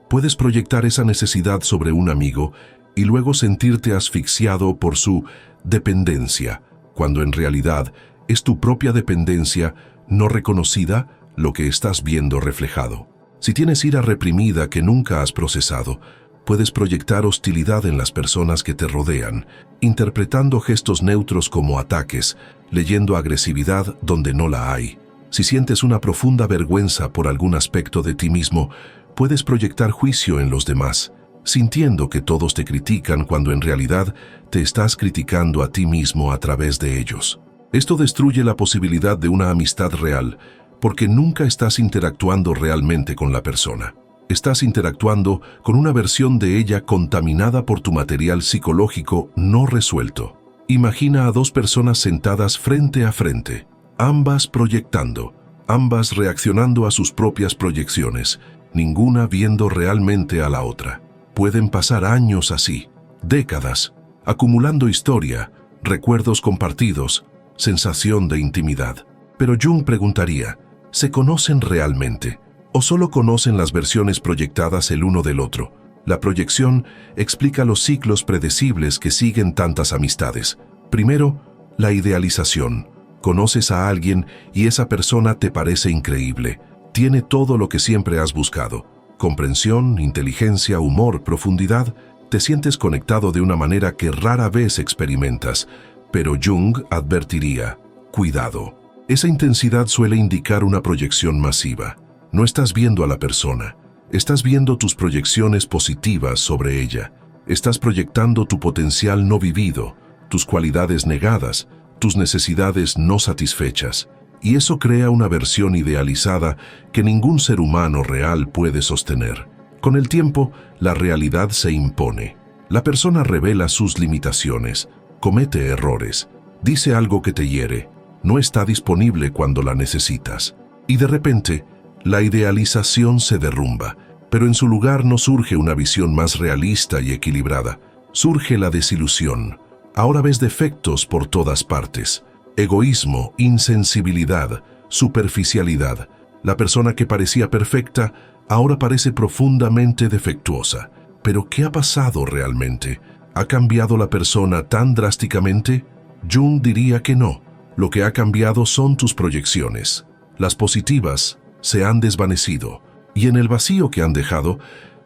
puedes proyectar esa necesidad sobre un amigo y luego sentirte asfixiado por su dependencia, cuando en realidad es tu propia dependencia no reconocida lo que estás viendo reflejado. Si tienes ira reprimida que nunca has procesado, puedes proyectar hostilidad en las personas que te rodean, interpretando gestos neutros como ataques, leyendo agresividad donde no la hay. Si sientes una profunda vergüenza por algún aspecto de ti mismo, puedes proyectar juicio en los demás, sintiendo que todos te critican cuando en realidad te estás criticando a ti mismo a través de ellos. Esto destruye la posibilidad de una amistad real, porque nunca estás interactuando realmente con la persona. Estás interactuando con una versión de ella contaminada por tu material psicológico no resuelto. Imagina a dos personas sentadas frente a frente, ambas proyectando, ambas reaccionando a sus propias proyecciones, ninguna viendo realmente a la otra. Pueden pasar años así, décadas, acumulando historia, recuerdos compartidos, sensación de intimidad. Pero Jung preguntaría, ¿se conocen realmente? ¿O solo conocen las versiones proyectadas el uno del otro? La proyección explica los ciclos predecibles que siguen tantas amistades. Primero, la idealización. Conoces a alguien y esa persona te parece increíble. Tiene todo lo que siempre has buscado. Comprensión, inteligencia, humor, profundidad. Te sientes conectado de una manera que rara vez experimentas. Pero Jung advertiría, cuidado. Esa intensidad suele indicar una proyección masiva. No estás viendo a la persona, estás viendo tus proyecciones positivas sobre ella. Estás proyectando tu potencial no vivido, tus cualidades negadas, tus necesidades no satisfechas. Y eso crea una versión idealizada que ningún ser humano real puede sostener. Con el tiempo, la realidad se impone. La persona revela sus limitaciones, comete errores, dice algo que te hiere, no está disponible cuando la necesitas. Y de repente, la idealización se derrumba, pero en su lugar no surge una visión más realista y equilibrada. Surge la desilusión. Ahora ves defectos por todas partes. Egoísmo, insensibilidad, superficialidad. La persona que parecía perfecta ahora parece profundamente defectuosa. ¿Pero qué ha pasado realmente? ¿Ha cambiado la persona tan drásticamente? Jung diría que no. Lo que ha cambiado son tus proyecciones. Las positivas se han desvanecido, y en el vacío que han dejado,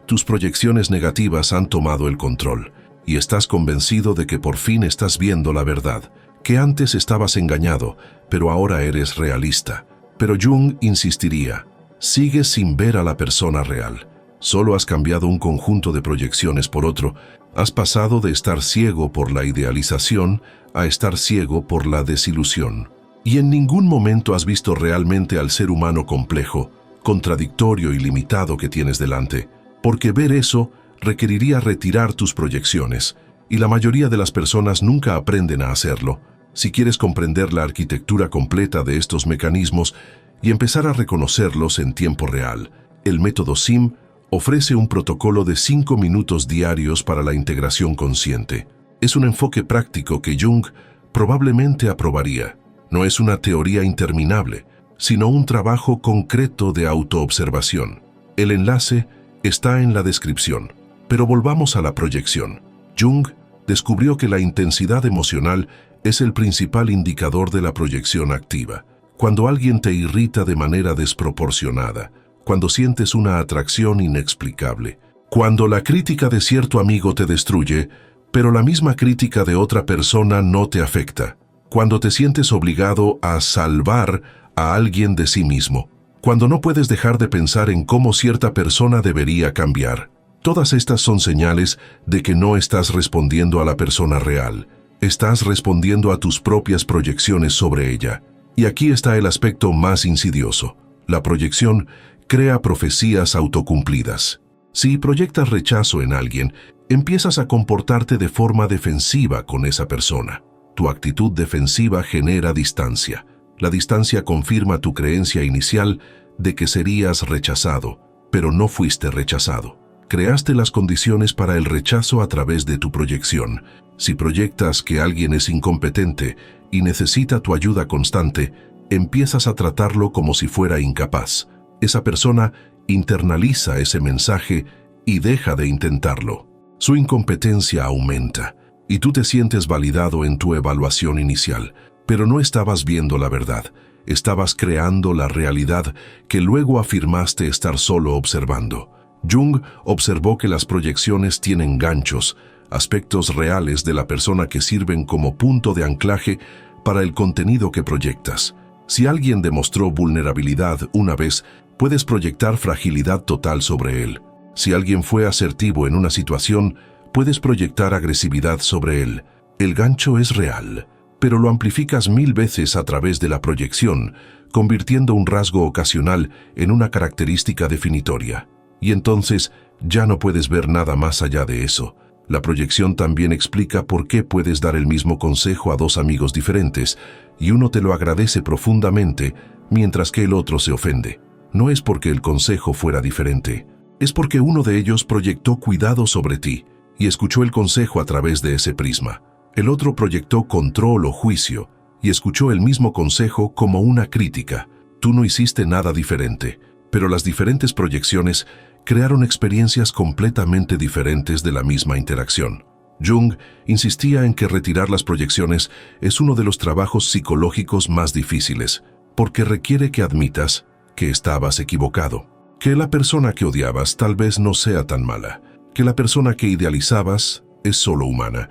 tus proyecciones negativas han tomado el control y estás convencido de que por fin estás viendo la verdad, que antes estabas engañado, pero ahora eres realista. Pero Jung insistiría, sigues sin ver a la persona real. Solo has cambiado un conjunto de proyecciones por otro. Has pasado de estar ciego por la idealización a estar ciego por la desilusión. Y en ningún momento has visto realmente al ser humano complejo, contradictorio y limitado que tienes delante, porque ver eso requeriría retirar tus proyecciones, y la mayoría de las personas nunca aprenden a hacerlo. Si quieres comprender la arquitectura completa de estos mecanismos y empezar a reconocerlos en tiempo real, el método SIM ofrece un protocolo de 5 minutos diarios para la integración consciente. Es un enfoque práctico que Jung probablemente aprobaría. No es una teoría interminable, sino un trabajo concreto de autoobservación. El enlace está en la descripción. Pero volvamos a la proyección. Jung descubrió que la intensidad emocional es el principal indicador de la proyección activa. Cuando alguien te irrita de manera desproporcionada, cuando sientes una atracción inexplicable, cuando la crítica de cierto amigo te destruye, pero la misma crítica de otra persona no te afecta, cuando te sientes obligado a salvar a alguien de sí mismo, cuando no puedes dejar de pensar en cómo cierta persona debería cambiar. Todas estas son señales de que no estás respondiendo a la persona real, estás respondiendo a tus propias proyecciones sobre ella. Y aquí está el aspecto más insidioso. La proyección crea profecías autocumplidas. Si proyectas rechazo en alguien, empiezas a comportarte de forma defensiva con esa persona. Tu actitud defensiva genera distancia. La distancia confirma tu creencia inicial de que serías rechazado, pero no fuiste rechazado. Creaste las condiciones para el rechazo a través de tu proyección. Si proyectas que alguien es incompetente y necesita tu ayuda constante, empiezas a tratarlo como si fuera incapaz. Esa persona internaliza ese mensaje y deja de intentarlo. Su incompetencia aumenta y tú te sientes validado en tu evaluación inicial, pero no estabas viendo la verdad. Estabas creando la realidad que luego afirmaste estar solo observando. Jung observó que las proyecciones tienen ganchos, aspectos reales de la persona que sirven como punto de anclaje para el contenido que proyectas. Si alguien demostró vulnerabilidad una vez, puedes proyectar fragilidad total sobre él. Si alguien fue asertivo en una situación, puedes proyectar agresividad sobre él. El gancho es real, pero lo amplificas 1000 veces a través de la proyección, convirtiendo un rasgo ocasional en una característica definitoria. Y entonces ya no puedes ver nada más allá de eso. La proyección también explica por qué puedes dar el mismo consejo a dos amigos diferentes y uno te lo agradece profundamente mientras que el otro se ofende. No es porque el consejo fuera diferente, es porque uno de ellos proyectó cuidado sobre ti y escuchó el consejo a través de ese prisma. El otro proyectó control o juicio y escuchó el mismo consejo como una crítica. Tú no hiciste nada diferente, pero las diferentes proyecciones crearon experiencias completamente diferentes de la misma interacción. Jung insistía en que retirar las proyecciones es uno de los trabajos psicológicos más difíciles, porque requiere que admitas que estabas equivocado, que la persona que odiabas tal vez no sea tan mala, que la persona que idealizabas es solo humana,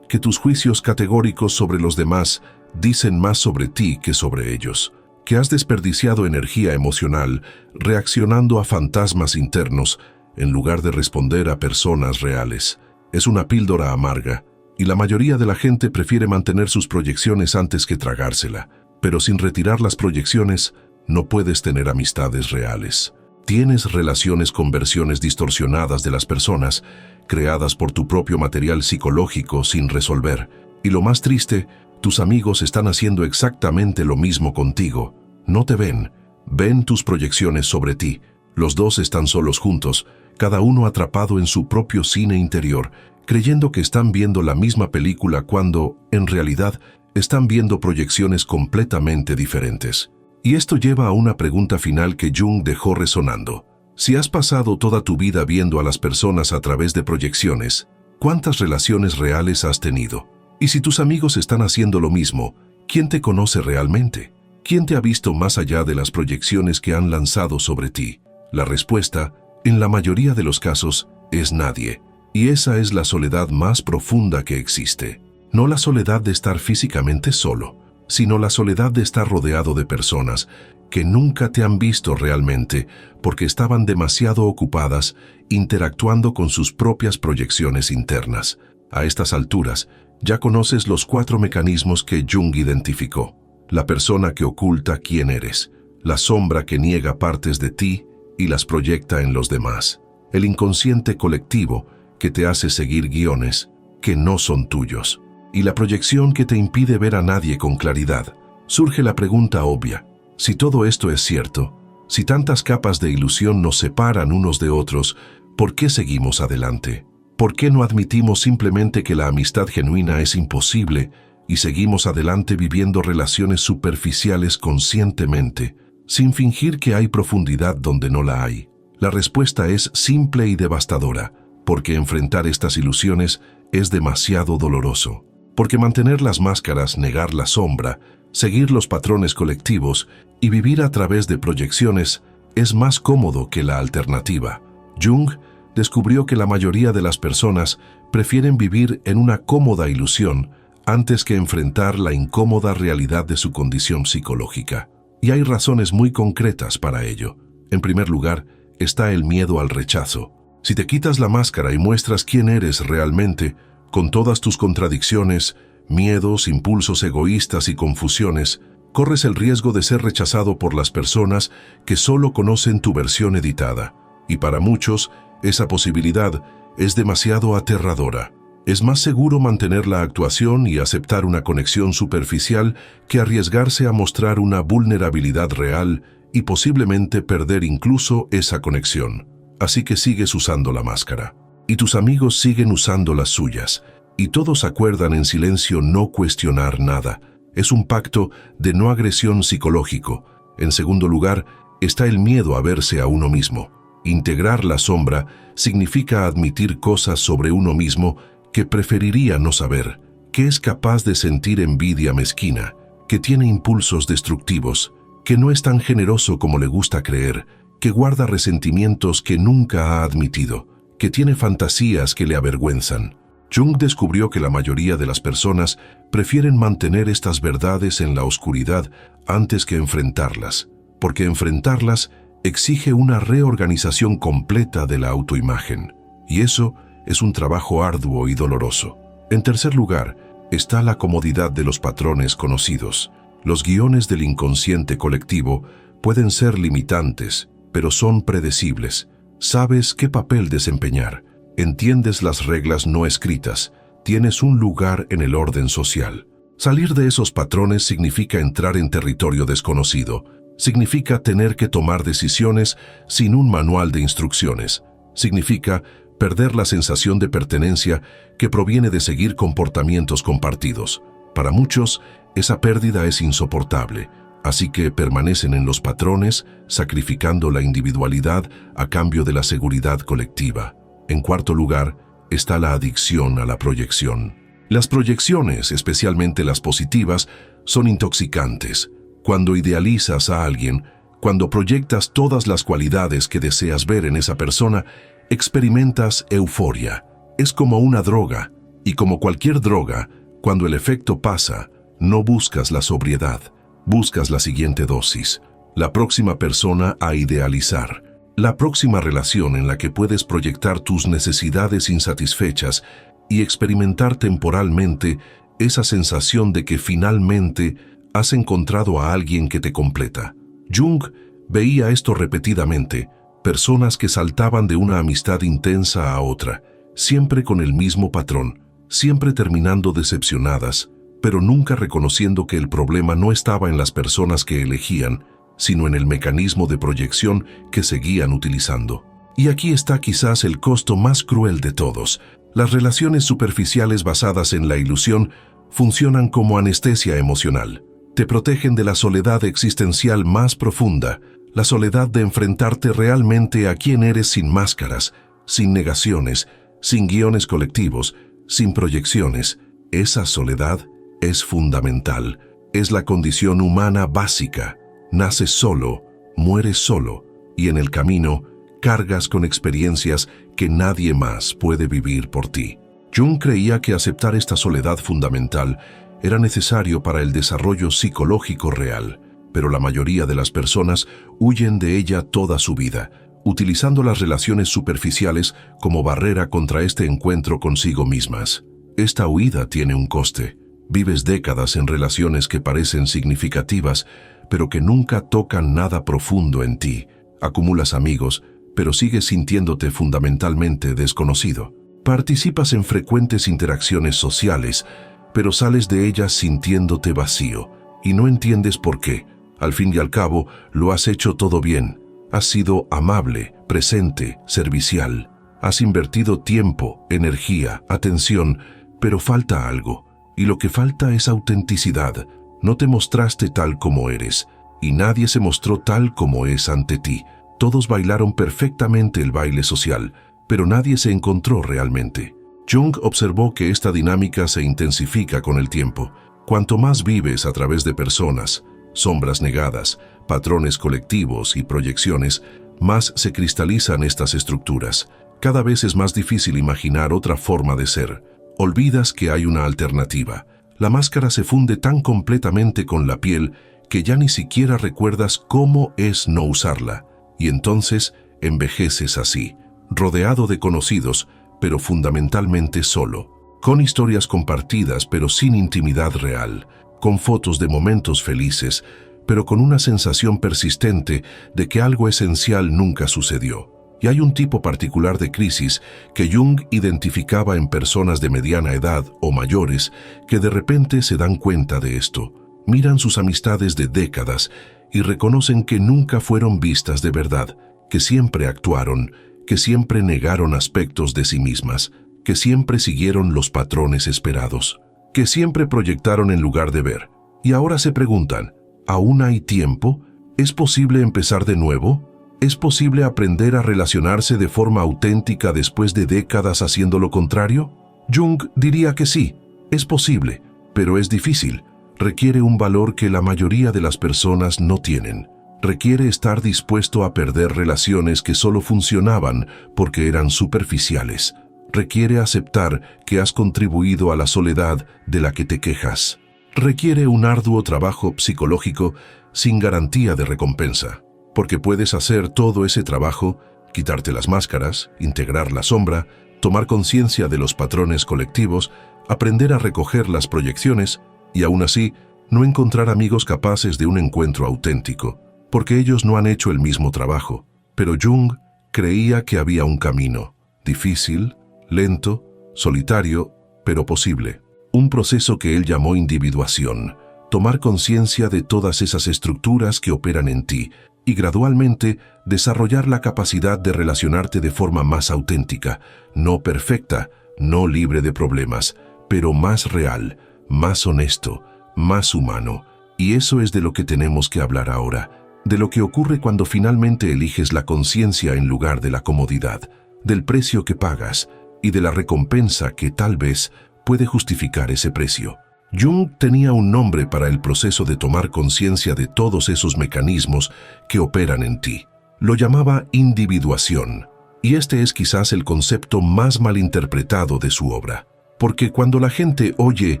que tus juicios categóricos sobre los demás dicen más sobre ti que sobre ellos, que has desperdiciado energía emocional reaccionando a fantasmas internos en lugar de responder a personas reales. Es una píldora amarga, y la mayoría de la gente prefiere mantener sus proyecciones antes que tragársela. Pero sin retirar las proyecciones, no puedes tener amistades reales. Tienes relaciones con versiones distorsionadas de las personas, creadas por tu propio material psicológico sin resolver. Y lo más triste, tus amigos están haciendo exactamente lo mismo contigo. No te ven, ven tus proyecciones sobre ti. Los dos están solos juntos, cada uno atrapado en su propio cine interior, creyendo que están viendo la misma película cuando, en realidad, están viendo proyecciones completamente diferentes. Y esto lleva a una pregunta final que Jung dejó resonando. Si has pasado toda tu vida viendo a las personas a través de proyecciones, ¿cuántas relaciones reales has tenido? Y si tus amigos están haciendo lo mismo, ¿quién te conoce realmente? ¿Quién te ha visto más allá de las proyecciones que han lanzado sobre ti? La respuesta En la mayoría de los casos, es nadie. Y esa es la soledad más profunda que existe. No la soledad de estar físicamente solo, sino la soledad de estar rodeado de personas que nunca te han visto realmente porque estaban demasiado ocupadas interactuando con sus propias proyecciones internas. A estas alturas, ya conoces los 4 mecanismos que Jung identificó. La persona que oculta quién eres, la sombra que niega partes de ti y las proyecta en los demás, el inconsciente colectivo que te hace seguir guiones que no son tuyos, y la proyección que te impide ver a nadie con claridad. Surge la pregunta obvia: si todo esto es cierto, si tantas capas de ilusión nos separan unos de otros, ¿por qué seguimos adelante? ¿Por qué no admitimos simplemente que la amistad genuina es imposible y seguimos adelante viviendo relaciones superficiales conscientemente, sin fingir que hay profundidad donde no la hay? La respuesta es simple y devastadora, porque enfrentar estas ilusiones es demasiado doloroso. Porque mantener las máscaras, negar la sombra, seguir los patrones colectivos y vivir a través de proyecciones es más cómodo que la alternativa. Jung descubrió que la mayoría de las personas prefieren vivir en una cómoda ilusión antes que enfrentar la incómoda realidad de su condición psicológica. Y hay razones muy concretas para ello. En primer lugar, está el miedo al rechazo. Si te quitas la máscara y muestras quién eres realmente, con todas tus contradicciones, miedos, impulsos egoístas y confusiones, corres el riesgo de ser rechazado por las personas que solo conocen tu versión editada. Y para muchos, esa posibilidad es demasiado aterradora. Es más seguro mantener la actuación y aceptar una conexión superficial que arriesgarse a mostrar una vulnerabilidad real y posiblemente perder incluso esa conexión. Así que sigues usando la máscara. Y tus amigos siguen usando las suyas. Y todos acuerdan en silencio no cuestionar nada. Es un pacto de no agresión psicológico. En segundo lugar, está el miedo a verse a uno mismo. Integrar la sombra significa admitir cosas sobre uno mismo que preferiría no saber, que es capaz de sentir envidia mezquina, que tiene impulsos destructivos, que no es tan generoso como le gusta creer, que guarda resentimientos que nunca ha admitido, que tiene fantasías que le avergüenzan. Jung descubrió que la mayoría de las personas prefieren mantener estas verdades en la oscuridad antes que enfrentarlas, porque enfrentarlas exige una reorganización completa de la autoimagen, y eso es un trabajo arduo y doloroso. En tercer lugar, está la comodidad de los patrones conocidos. Los guiones del inconsciente colectivo pueden ser limitantes, pero son predecibles. Sabes qué papel desempeñar, entiendes las reglas no escritas, tienes un lugar en el orden social. Salir de esos patrones significa entrar en territorio desconocido, significa tener que tomar decisiones sin un manual de instrucciones, significa perder la sensación de pertenencia que proviene de seguir comportamientos compartidos. Para muchos, esa pérdida es insoportable, así que permanecen en los patrones, sacrificando la individualidad a cambio de la seguridad colectiva. En cuarto lugar, está la adicción a la proyección. Las proyecciones, especialmente las positivas, son intoxicantes. Cuando idealizas a alguien, cuando proyectas todas las cualidades que deseas ver en esa persona, experimentas euforia. Es como una droga, y como cualquier droga, cuando el efecto pasa, no buscas la sobriedad, buscas la siguiente dosis, la próxima persona a idealizar, la próxima relación en la que puedes proyectar tus necesidades insatisfechas y experimentar temporalmente esa sensación de que finalmente has encontrado a alguien que te completa. Jung veía esto repetidamente, personas que saltaban de una amistad intensa a otra, siempre con el mismo patrón, siempre terminando decepcionadas, pero nunca reconociendo que el problema no estaba en las personas que elegían, sino en el mecanismo de proyección que seguían utilizando. Y aquí está quizás el costo más cruel de todos. Las relaciones superficiales basadas en la ilusión funcionan como anestesia emocional. Te protegen de la soledad existencial más profunda, la soledad de enfrentarte realmente a quién eres sin máscaras, sin negaciones, sin guiones colectivos, sin proyecciones. Esa soledad es fundamental, es la condición humana básica. Naces solo, mueres solo, y en el camino cargas con experiencias que nadie más puede vivir por ti. Jung creía que aceptar esta soledad fundamental era necesario para el desarrollo psicológico real, pero la mayoría de las personas huyen de ella toda su vida, utilizando las relaciones superficiales como barrera contra este encuentro consigo mismas. Esta huida tiene un coste. Vives décadas en relaciones que parecen significativas, pero que nunca tocan nada profundo en ti. Acumulas amigos, pero sigues sintiéndote fundamentalmente desconocido. Participas en frecuentes interacciones sociales, pero sales de ellas sintiéndote vacío, y no entiendes por qué. Al fin y al cabo, lo has hecho todo bien. Has sido amable, presente, servicial. Has invertido tiempo, energía, atención, pero falta algo. Y lo que falta es autenticidad. No te mostraste tal como eres, y nadie se mostró tal como es ante ti. Todos bailaron perfectamente el baile social, pero nadie se encontró realmente. Jung observó que esta dinámica se intensifica con el tiempo. Cuanto más vives a través de personas, sombras negadas, patrones colectivos y proyecciones, más se cristalizan estas estructuras. Cada vez es más difícil imaginar otra forma de ser. Olvidas que hay una alternativa. La máscara se funde tan completamente con la piel que ya ni siquiera recuerdas cómo es no usarla. Y entonces envejeces así, rodeado de conocidos, pero fundamentalmente solo, con historias compartidas pero sin intimidad real, con fotos de momentos felices, pero con una sensación persistente de que algo esencial nunca sucedió. Y hay un tipo particular de crisis que Jung identificaba en personas de mediana edad o mayores que de repente se dan cuenta de esto, miran sus amistades de décadas y reconocen que nunca fueron vistas de verdad, que siempre actuaron, que siempre negaron aspectos de sí mismas, que siempre siguieron los patrones esperados, que siempre proyectaron en lugar de ver. Y ahora se preguntan, ¿aún hay tiempo? ¿Es posible empezar de nuevo? ¿Es posible aprender a relacionarse de forma auténtica después de décadas haciendo lo contrario? Jung diría que sí, es posible, pero es difícil. Requiere un valor que la mayoría de las personas no tienen. Requiere estar dispuesto a perder relaciones que solo funcionaban porque eran superficiales. Requiere aceptar que has contribuido a la soledad de la que te quejas. Requiere un arduo trabajo psicológico sin garantía de recompensa. Porque puedes hacer todo ese trabajo, quitarte las máscaras, integrar la sombra, tomar conciencia de los patrones colectivos, aprender a recoger las proyecciones y aún así no encontrar amigos capaces de un encuentro auténtico, porque ellos no han hecho el mismo trabajo. Pero Jung creía que había un camino, difícil, lento, solitario, pero posible. Un proceso que él llamó individuación, tomar conciencia de todas esas estructuras que operan en ti, y gradualmente desarrollar la capacidad de relacionarte de forma más auténtica, no perfecta, no libre de problemas, pero más real, más honesto, más humano. Y eso es de lo que tenemos que hablar ahora, de lo que ocurre cuando finalmente eliges la conciencia en lugar de la comodidad, del precio que pagas y de la recompensa que tal vez puede justificar ese precio. Jung tenía un nombre para el proceso de tomar conciencia de todos esos mecanismos que operan en ti. Lo llamaba individuación, y este es quizás el concepto más malinterpretado de su obra, porque cuando la gente oye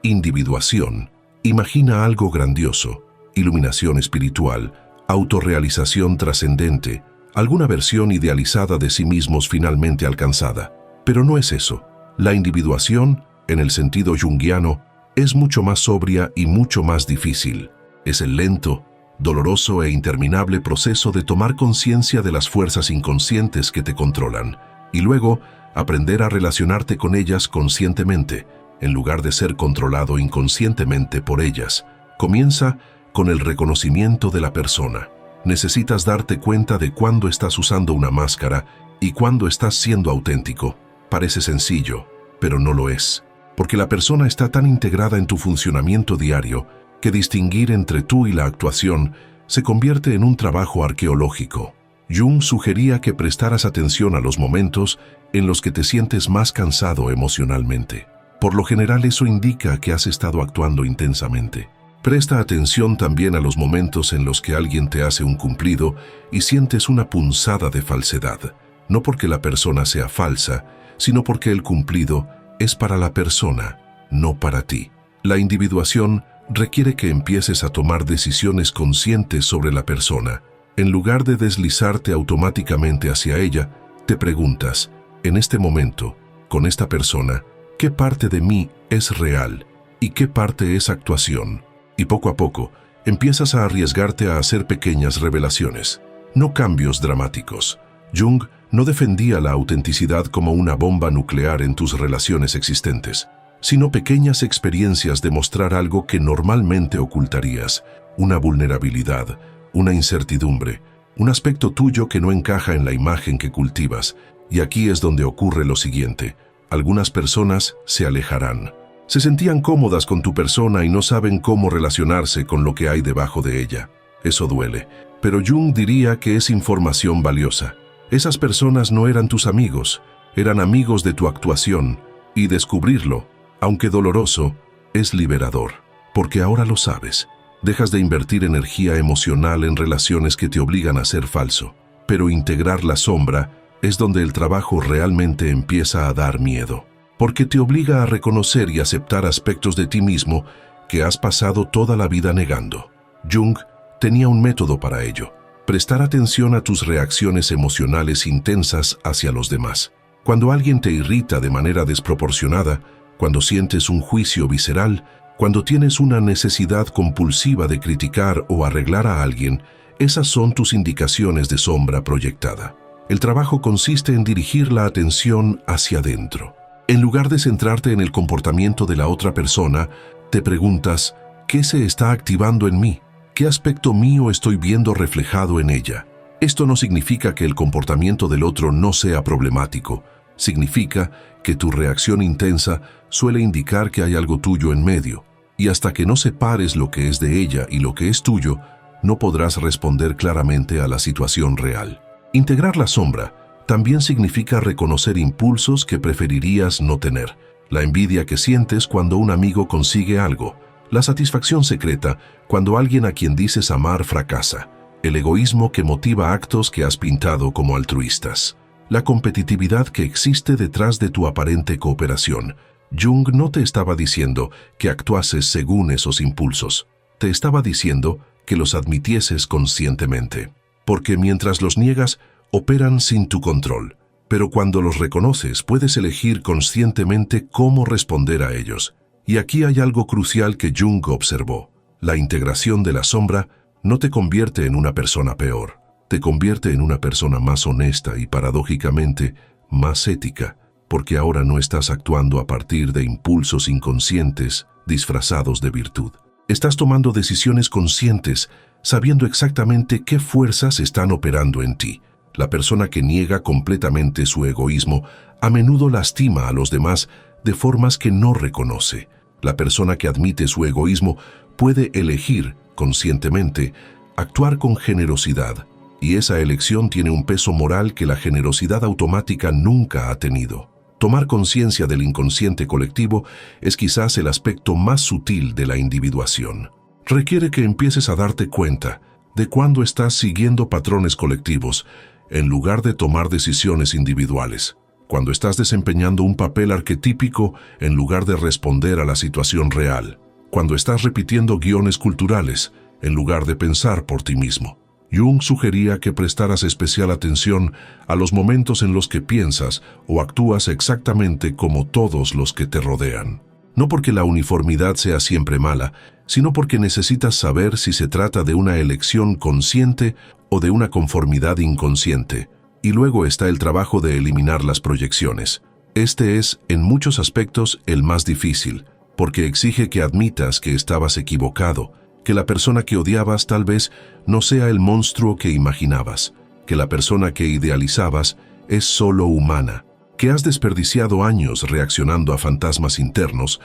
individuación, imagina algo grandioso, iluminación espiritual, autorrealización trascendente, alguna versión idealizada de sí mismos finalmente alcanzada. Pero no es eso. La individuación, en el sentido junguiano, es mucho más sobria y mucho más difícil. Es el lento, doloroso e interminable proceso de tomar conciencia de las fuerzas inconscientes que te controlan y luego aprender a relacionarte con ellas conscientemente, en lugar de ser controlado inconscientemente por ellas. Comienza con el reconocimiento de la persona. Necesitas darte cuenta de cuándo estás usando una máscara y cuándo estás siendo auténtico. Parece sencillo, pero no lo es. Porque la persona está tan integrada en tu funcionamiento diario que distinguir entre tú y la actuación se convierte en un trabajo arqueológico. Jung sugería que prestaras atención a los momentos en los que te sientes más cansado emocionalmente. Por lo general eso indica que has estado actuando intensamente. Presta atención también a los momentos en los que alguien te hace un cumplido y sientes una punzada de falsedad, no porque la persona sea falsa, sino porque el cumplido es para la persona, no para ti. La individuación requiere que empieces a tomar decisiones conscientes sobre la persona. En lugar de deslizarte automáticamente hacia ella, te preguntas, en este momento, con esta persona, ¿qué parte de mí es real y qué parte es actuación? Y poco a poco, empiezas a arriesgarte a hacer pequeñas revelaciones, no cambios dramáticos. Jung no defendía la autenticidad como una bomba nuclear en tus relaciones existentes, sino pequeñas experiencias de mostrar algo que normalmente ocultarías, una vulnerabilidad, una incertidumbre, un aspecto tuyo que no encaja en la imagen que cultivas. Y aquí es donde ocurre lo siguiente: algunas personas se alejarán. Se sentían cómodas con tu persona y no saben cómo relacionarse con lo que hay debajo de ella. Eso duele, pero Jung diría que es información valiosa. Esas personas no eran tus amigos, eran amigos de tu actuación, y descubrirlo, aunque doloroso, es liberador, porque ahora lo sabes. Dejas de invertir energía emocional en relaciones que te obligan a ser falso, pero integrar la sombra es donde el trabajo realmente empieza a dar miedo, porque te obliga a reconocer y aceptar aspectos de ti mismo que has pasado toda la vida negando. Jung tenía un método para ello: prestar atención a tus reacciones emocionales intensas hacia los demás. Cuando alguien te irrita de manera desproporcionada, cuando sientes un juicio visceral, cuando tienes una necesidad compulsiva de criticar o arreglar a alguien, esas son tus indicaciones de sombra proyectada. El trabajo consiste en dirigir la atención hacia adentro. En lugar de centrarte en el comportamiento de la otra persona, te preguntas, ¿qué se está activando en mí? ¿Qué aspecto mío estoy viendo reflejado en ella? Esto no significa que el comportamiento del otro no sea problemático. Significa que tu reacción intensa suele indicar que hay algo tuyo en medio. Y hasta que no separes lo que es de ella y lo que es tuyo, no podrás responder claramente a la situación real. Integrar la sombra también significa reconocer impulsos que preferirías no tener. La envidia que sientes cuando un amigo consigue algo, la satisfacción secreta cuando alguien a quien dices amar fracasa, el egoísmo que motiva actos que has pintado como altruistas, la competitividad que existe detrás de tu aparente cooperación. Jung no te estaba diciendo que actuases según esos impulsos, te estaba diciendo que los admitieses conscientemente, porque mientras los niegas, operan sin tu control, pero cuando los reconoces puedes elegir conscientemente cómo responder a ellos. Y aquí hay algo crucial que Jung observó: la integración de la sombra no te convierte en una persona peor, te convierte en una persona más honesta y, paradójicamente, más ética, porque ahora no estás actuando a partir de impulsos inconscientes disfrazados de virtud. Estás tomando decisiones conscientes, sabiendo exactamente qué fuerzas están operando en ti. La persona que niega completamente su egoísmo a menudo lastima a los demás de formas que no reconoce. La persona que admite su egoísmo puede elegir, conscientemente, actuar con generosidad, y esa elección tiene un peso moral que la generosidad automática nunca ha tenido. Tomar conciencia del inconsciente colectivo es quizás el aspecto más sutil de la individuación. Requiere que empieces a darte cuenta de cuándo estás siguiendo patrones colectivos en lugar de tomar decisiones individuales, cuando estás desempeñando un papel arquetípico en lugar de responder a la situación real, cuando estás repitiendo guiones culturales en lugar de pensar por ti mismo. Jung sugería que prestaras especial atención a los momentos en los que piensas o actúas exactamente como todos los que te rodean. No porque la uniformidad sea siempre mala, sino porque necesitas saber si se trata de una elección consciente o de una conformidad inconsciente. Y luego está el trabajo de eliminar las proyecciones. Este es, en muchos aspectos, el más difícil, porque exige que admitas que estabas equivocado, que la persona que odiabas tal vez no sea el monstruo que imaginabas, que la persona que idealizabas es solo humana, que has desperdiciado años reaccionando a fantasmas internos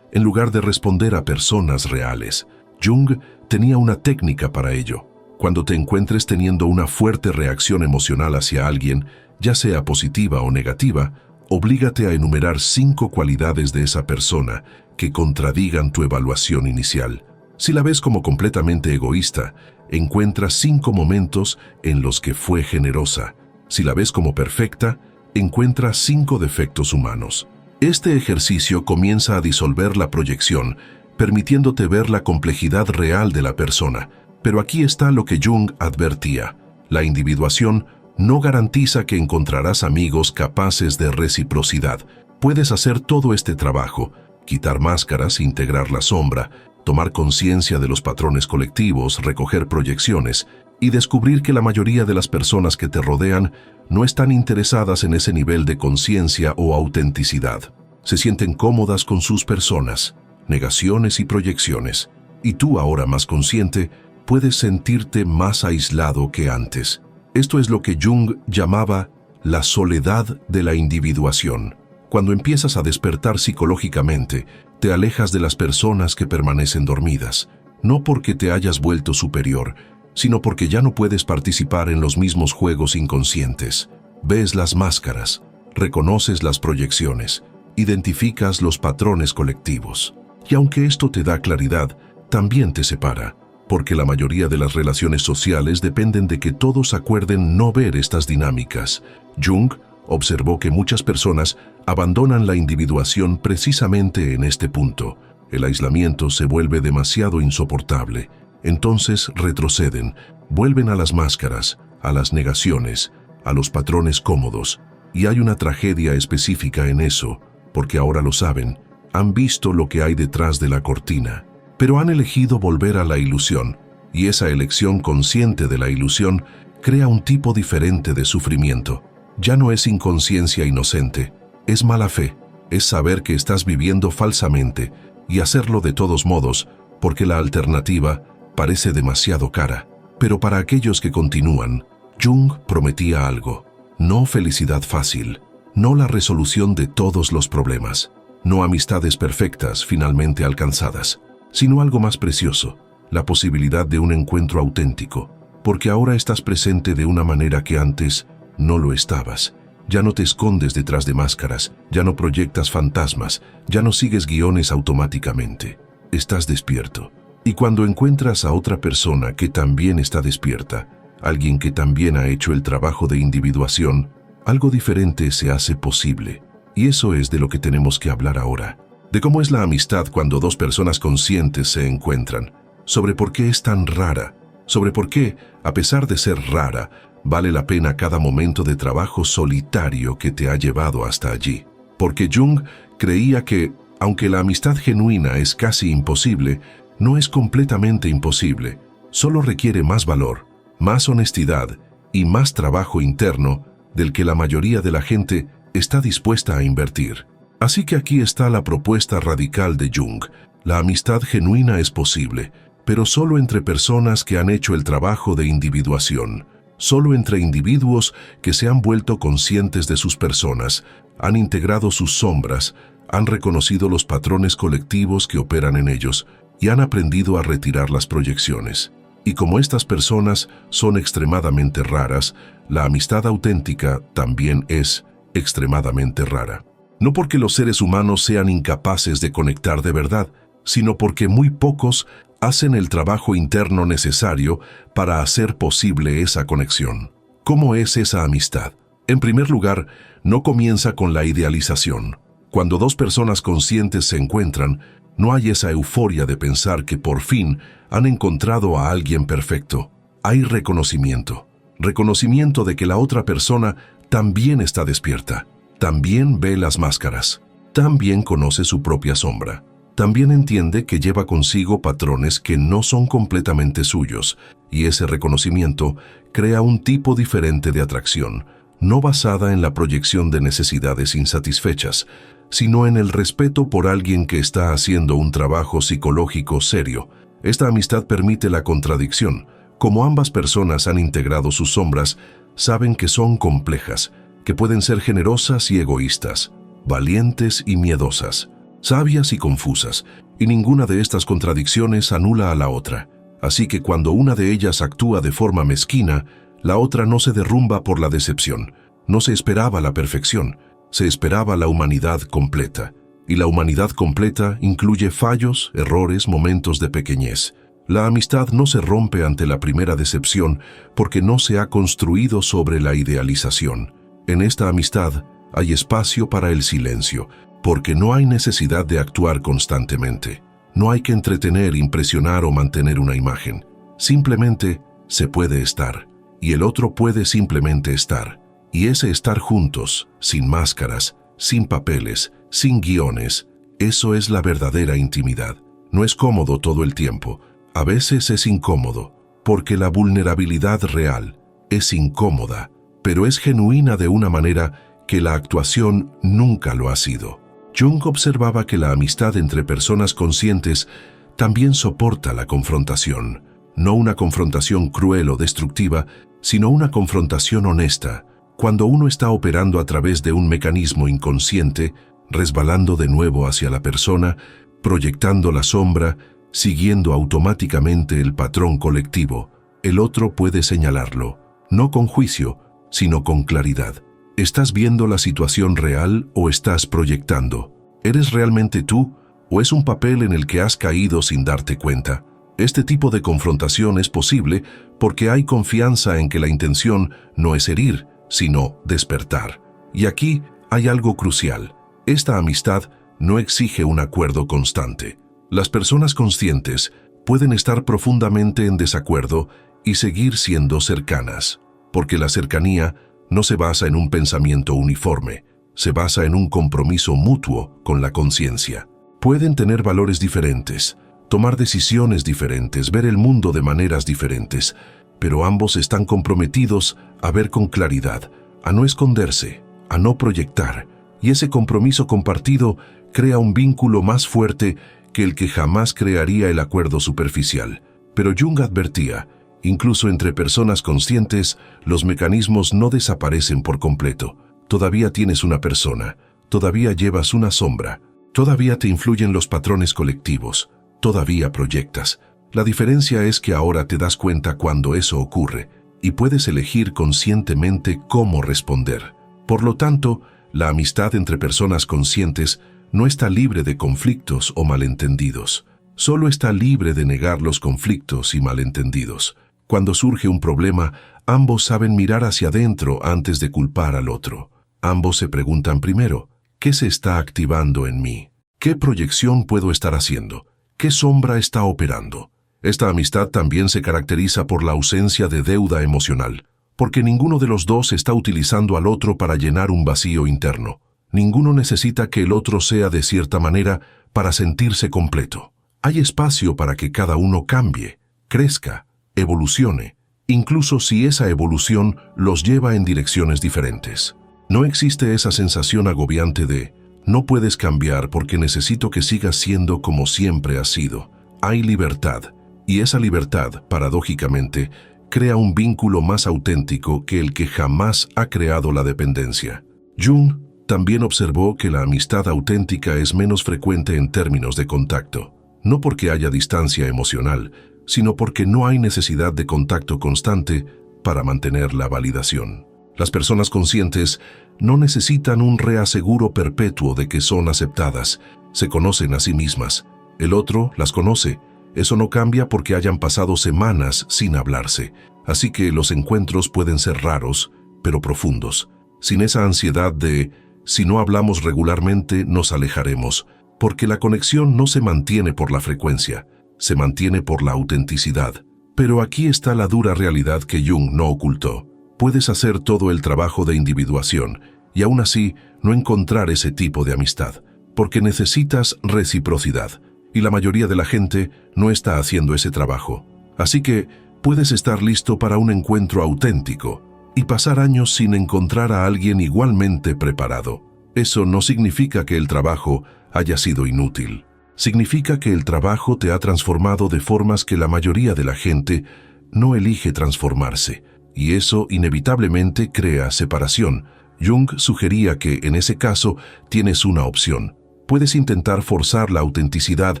en lugar de responder a personas reales. Jung tenía una técnica para ello. Cuando te encuentres teniendo una fuerte reacción emocional hacia alguien, ya sea positiva o negativa, oblígate a enumerar 5 cualidades de esa persona que contradigan tu evaluación inicial. Si la ves como completamente egoísta, encuentras 5 momentos en los que fue generosa. Si la ves como perfecta, encuentras 5 defectos humanos. Este ejercicio comienza a disolver la proyección, permitiéndote ver la complejidad real de la persona. Pero aquí está lo que Jung advertía: la individuación no garantiza que encontrarás amigos capaces de reciprocidad. Puedes hacer todo este trabajo, quitar máscaras, integrar la sombra, tomar conciencia de los patrones colectivos, recoger proyecciones y descubrir que la mayoría de las personas que te rodean no están interesadas en ese nivel de conciencia o autenticidad. Se sienten cómodas con sus personas, negaciones y proyecciones, y tú, ahora más consciente, puedes sentirte más aislado que antes. Esto es lo que Jung llamaba la soledad de la individuación. Cuando empiezas a despertar psicológicamente, te alejas de las personas que permanecen dormidas, no porque te hayas vuelto superior, sino porque ya no puedes participar en los mismos juegos inconscientes. Ves las máscaras, reconoces las proyecciones, identificas los patrones colectivos. Y aunque esto te da claridad, también te separa, porque la mayoría de las relaciones sociales dependen de que todos acuerden no ver estas dinámicas. Jung observó que muchas personas abandonan la individuación precisamente en este punto. El aislamiento se vuelve demasiado insoportable. Entonces retroceden, vuelven a las máscaras, a las negaciones, a los patrones cómodos. Y hay una tragedia específica en eso, porque ahora lo saben, han visto lo que hay detrás de la cortina. Pero han elegido volver a la ilusión, y esa elección consciente de la ilusión crea un tipo diferente de sufrimiento. Ya no es inconsciencia inocente, es mala fe, es saber que estás viviendo falsamente y hacerlo de todos modos, porque la alternativa parece demasiado cara. Pero para aquellos que continúan, Jung prometía algo: no felicidad fácil, no la resolución de todos los problemas, no amistades perfectas finalmente alcanzadas, sino algo más precioso, la posibilidad de un encuentro auténtico, porque ahora estás presente de una manera que antes no lo estabas. Ya no te escondes detrás de máscaras, ya no proyectas fantasmas, ya no sigues guiones automáticamente. Estás despierto. Y cuando encuentras a otra persona que también está despierta, alguien que también ha hecho el trabajo de individuación, algo diferente se hace posible. Y eso es de lo que tenemos que hablar ahora. De cómo es la amistad cuando dos personas conscientes se encuentran. Sobre por qué es tan rara. Sobre por qué, a pesar de ser rara, vale la pena cada momento de trabajo solitario que te ha llevado hasta allí. Porque Jung creía que, aunque la amistad genuina es casi imposible, no es completamente imposible. Solo requiere más valor, más honestidad y más trabajo interno del que la mayoría de la gente está dispuesta a invertir. Así que aquí está la propuesta radical de Jung. La amistad genuina es posible, pero solo entre personas que han hecho el trabajo de individuación. Solo entre individuos que se han vuelto conscientes de sus personas, han integrado sus sombras, han reconocido los patrones colectivos que operan en ellos y han aprendido a retirar las proyecciones. Y como estas personas son extremadamente raras, la amistad auténtica también es extremadamente rara. No porque los seres humanos sean incapaces de conectar de verdad, sino porque muy pocos hacen el trabajo interno necesario para hacer posible esa conexión. ¿Cómo es esa amistad? En primer lugar, no comienza con la idealización. Cuando dos personas conscientes se encuentran, no hay esa euforia de pensar que por fin han encontrado a alguien perfecto. Hay reconocimiento. Reconocimiento de que la otra persona también está despierta. También ve las máscaras. También conoce su propia sombra. También entiende que lleva consigo patrones que no son completamente suyos, y ese reconocimiento crea un tipo diferente de atracción, no basada en la proyección de necesidades insatisfechas, sino en el respeto por alguien que está haciendo un trabajo psicológico serio. Esta amistad permite la contradicción. Como ambas personas han integrado sus sombras, saben que son complejas, que pueden ser generosas y egoístas, valientes y miedosas, sabias y confusas, y ninguna de estas contradicciones anula a la otra. Así que cuando una de ellas actúa de forma mezquina, la otra no se derrumba por la decepción. No se esperaba la perfección, se esperaba la humanidad completa. y la humanidad completa incluye fallos, errores, momentos de pequeñez. La amistad no se rompe ante la primera decepción porque no se ha construido sobre la idealización. En esta amistad hay espacio para el silencio, porque no hay necesidad de actuar constantemente. No hay que entretener, impresionar o mantener una imagen. Simplemente se puede estar, y el otro puede simplemente estar. Y ese estar juntos, sin máscaras, sin papeles, sin guiones, eso es la verdadera intimidad. No es cómodo todo el tiempo. A veces es incómodo, porque la vulnerabilidad real es incómoda, pero es genuina de una manera que la actuación nunca lo ha sido. Jung observaba que la amistad entre personas conscientes también soporta la confrontación, no una confrontación cruel o destructiva, sino una confrontación honesta, cuando uno está operando a través de un mecanismo inconsciente, resbalando de nuevo hacia la persona, proyectando la sombra, siguiendo automáticamente el patrón colectivo. El otro puede señalarlo, no con juicio, sino con claridad. ¿Estás viendo la situación real o estás proyectando? ¿Eres realmente tú o es un papel en el que has caído sin darte cuenta? Este tipo de confrontación es posible porque hay confianza en que la intención no es herir, sino despertar. Y aquí hay algo crucial. Esta amistad no exige un acuerdo constante. Las personas conscientes pueden estar profundamente en desacuerdo y seguir siendo cercanas, porque la cercanía no se basa en un pensamiento uniforme, se basa en un compromiso mutuo con la conciencia. Pueden tener valores diferentes, tomar decisiones diferentes, ver el mundo de maneras diferentes, pero ambos están comprometidos a ver con claridad, a no esconderse, a no proyectar, y ese compromiso compartido crea un vínculo más fuerte que el que jamás crearía el acuerdo superficial. Pero Jung advertía, incluso entre personas conscientes, los mecanismos no desaparecen por completo. Todavía tienes una persona, todavía llevas una sombra, todavía te influyen los patrones colectivos, todavía proyectas. La diferencia es que ahora te das cuenta cuando eso ocurre y puedes elegir conscientemente cómo responder. Por lo tanto, la amistad entre personas conscientes no está libre de conflictos o malentendidos. Solo está libre de negar los conflictos y malentendidos. Cuando surge un problema, ambos saben mirar hacia adentro antes de culpar al otro. Ambos se preguntan primero, ¿qué se está activando en mí? ¿Qué proyección puedo estar haciendo? ¿Qué sombra está operando? Esta amistad también se caracteriza por la ausencia de deuda emocional, porque ninguno de los dos está utilizando al otro para llenar un vacío interno. Ninguno necesita que el otro sea de cierta manera para sentirse completo. Hay espacio para que cada uno cambie, crezca, evolucione, incluso si esa evolución los lleva en direcciones diferentes. No existe esa sensación agobiante de «no puedes cambiar porque necesito que sigas siendo como siempre has sido». Hay libertad, y esa libertad, paradójicamente, crea un vínculo más auténtico que el que jamás ha creado la dependencia. Jung también observó que la amistad auténtica es menos frecuente en términos de contacto, no porque haya distancia emocional, sino porque no hay necesidad de contacto constante para mantener la validación. Las personas conscientes no necesitan un reaseguro perpetuo de que son aceptadas, se conocen a sí mismas. El otro las conoce. Eso no cambia porque hayan pasado semanas sin hablarse, así que los encuentros pueden ser raros, pero profundos, sin esa ansiedad de si no hablamos regularmente nos alejaremos, porque la conexión no se mantiene por la frecuencia, se mantiene por la autenticidad. Pero aquí está la dura realidad que Jung no ocultó. Puedes hacer todo el trabajo de individuación y aún así no encontrar ese tipo de amistad, porque necesitas reciprocidad, y la mayoría de la gente no está haciendo ese trabajo. Así que puedes estar listo para un encuentro auténtico y pasar años sin encontrar a alguien igualmente preparado. Eso no significa que el trabajo haya sido inútil. Significa que el trabajo te ha transformado de formas que la mayoría de la gente no elige transformarse, y eso inevitablemente crea separación. Jung sugería que, en ese caso, tienes una opción. Puedes intentar forzar la autenticidad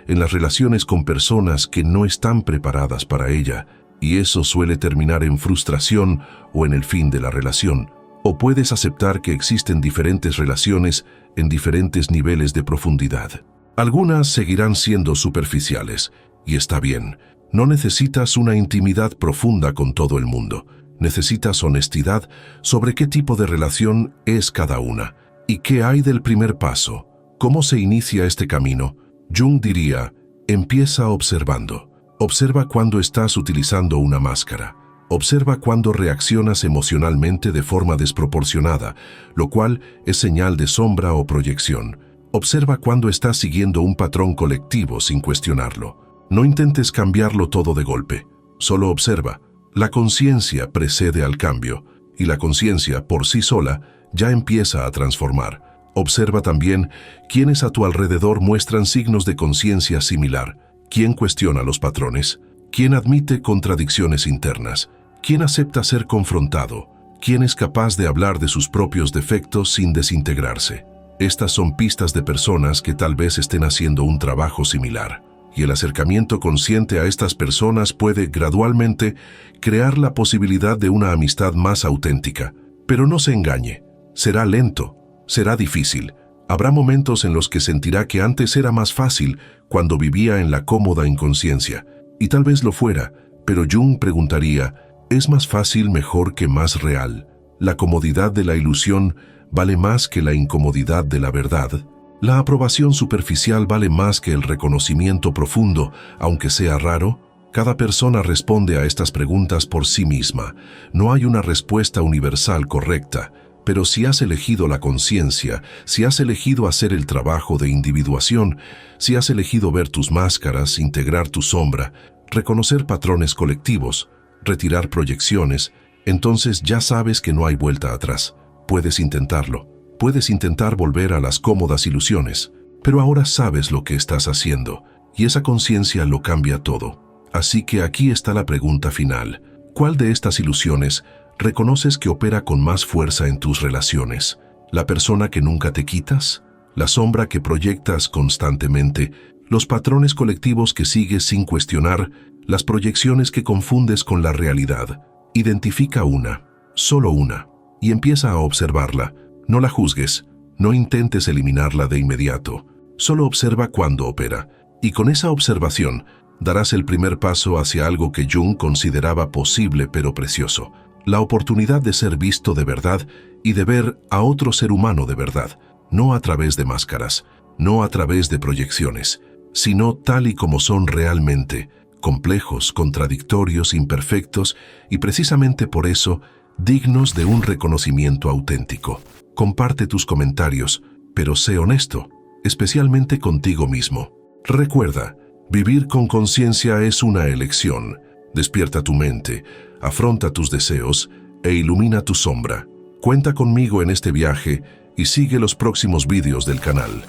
en las relaciones con personas que no están preparadas para ella, y eso suele terminar en frustración o en el fin de la relación. O puedes aceptar que existen diferentes relaciones en diferentes niveles de profundidad. Algunas seguirán siendo superficiales, y está bien. No necesitas una intimidad profunda con todo el mundo. Necesitas honestidad sobre qué tipo de relación es cada una. ¿Y qué hay del primer paso? ¿Cómo se inicia este camino? Jung diría, empieza observando. Observa cuando estás utilizando una máscara. Observa cuando reaccionas emocionalmente de forma desproporcionada, lo cual es señal de sombra o proyección. Observa cuando estás siguiendo un patrón colectivo sin cuestionarlo. No intentes cambiarlo todo de golpe. Solo observa. La conciencia precede al cambio, y la conciencia por sí sola ya empieza a transformar. Observa también quiénes a tu alrededor muestran signos de conciencia similar. ¿Quién cuestiona los patrones? ¿Quién admite contradicciones internas? ¿Quién acepta ser confrontado? ¿Quién es capaz de hablar de sus propios defectos sin desintegrarse? Estas son pistas de personas que tal vez estén haciendo un trabajo similar. Y el acercamiento consciente a estas personas puede gradualmente crear la posibilidad de una amistad más auténtica. Pero no se engañe, será lento, será difícil. Habrá momentos en los que sentirá que antes era más fácil cuando vivía en la cómoda inconsciencia. Y tal vez lo fuera, pero Jung preguntaría, ¿es más fácil mejor que más real? ¿La comodidad de la ilusión vale más que la incomodidad de la verdad? ¿La aprobación superficial vale más que el reconocimiento profundo, aunque sea raro? Cada persona responde a estas preguntas por sí misma. No hay una respuesta universal correcta, pero si has elegido la conciencia, si has elegido hacer el trabajo de individuación, si has elegido ver tus máscaras, integrar tu sombra, reconocer patrones colectivos, retirar proyecciones, entonces ya sabes que no hay vuelta atrás. Puedes intentarlo. Puedes intentar volver a las cómodas ilusiones, pero ahora sabes lo que estás haciendo, y esa conciencia lo cambia todo. Así que aquí está la pregunta final. ¿Cuál de estas ilusiones reconoces que opera con más fuerza en tus relaciones? ¿La persona que nunca te quitas? ¿La sombra que proyectas constantemente? ¿Los patrones colectivos que sigues sin cuestionar? ¿Las proyecciones que confundes con la realidad? Identifica una, solo una, y empieza a observarla. No la juzgues, no intentes eliminarla de inmediato, solo observa cuándo opera, y con esa observación darás el primer paso hacia algo que Jung consideraba posible pero precioso, la oportunidad de ser visto de verdad y de ver a otro ser humano de verdad, no a través de máscaras, no a través de proyecciones, sino tal y como son realmente, complejos, contradictorios, imperfectos y precisamente por eso dignos de un reconocimiento auténtico. Comparte tus comentarios, pero sé honesto, especialmente contigo mismo. Recuerda, vivir con conciencia es una elección. Despierta tu mente, afronta tus deseos e ilumina tu sombra. Cuenta conmigo en este viaje y sigue los próximos vídeos del canal.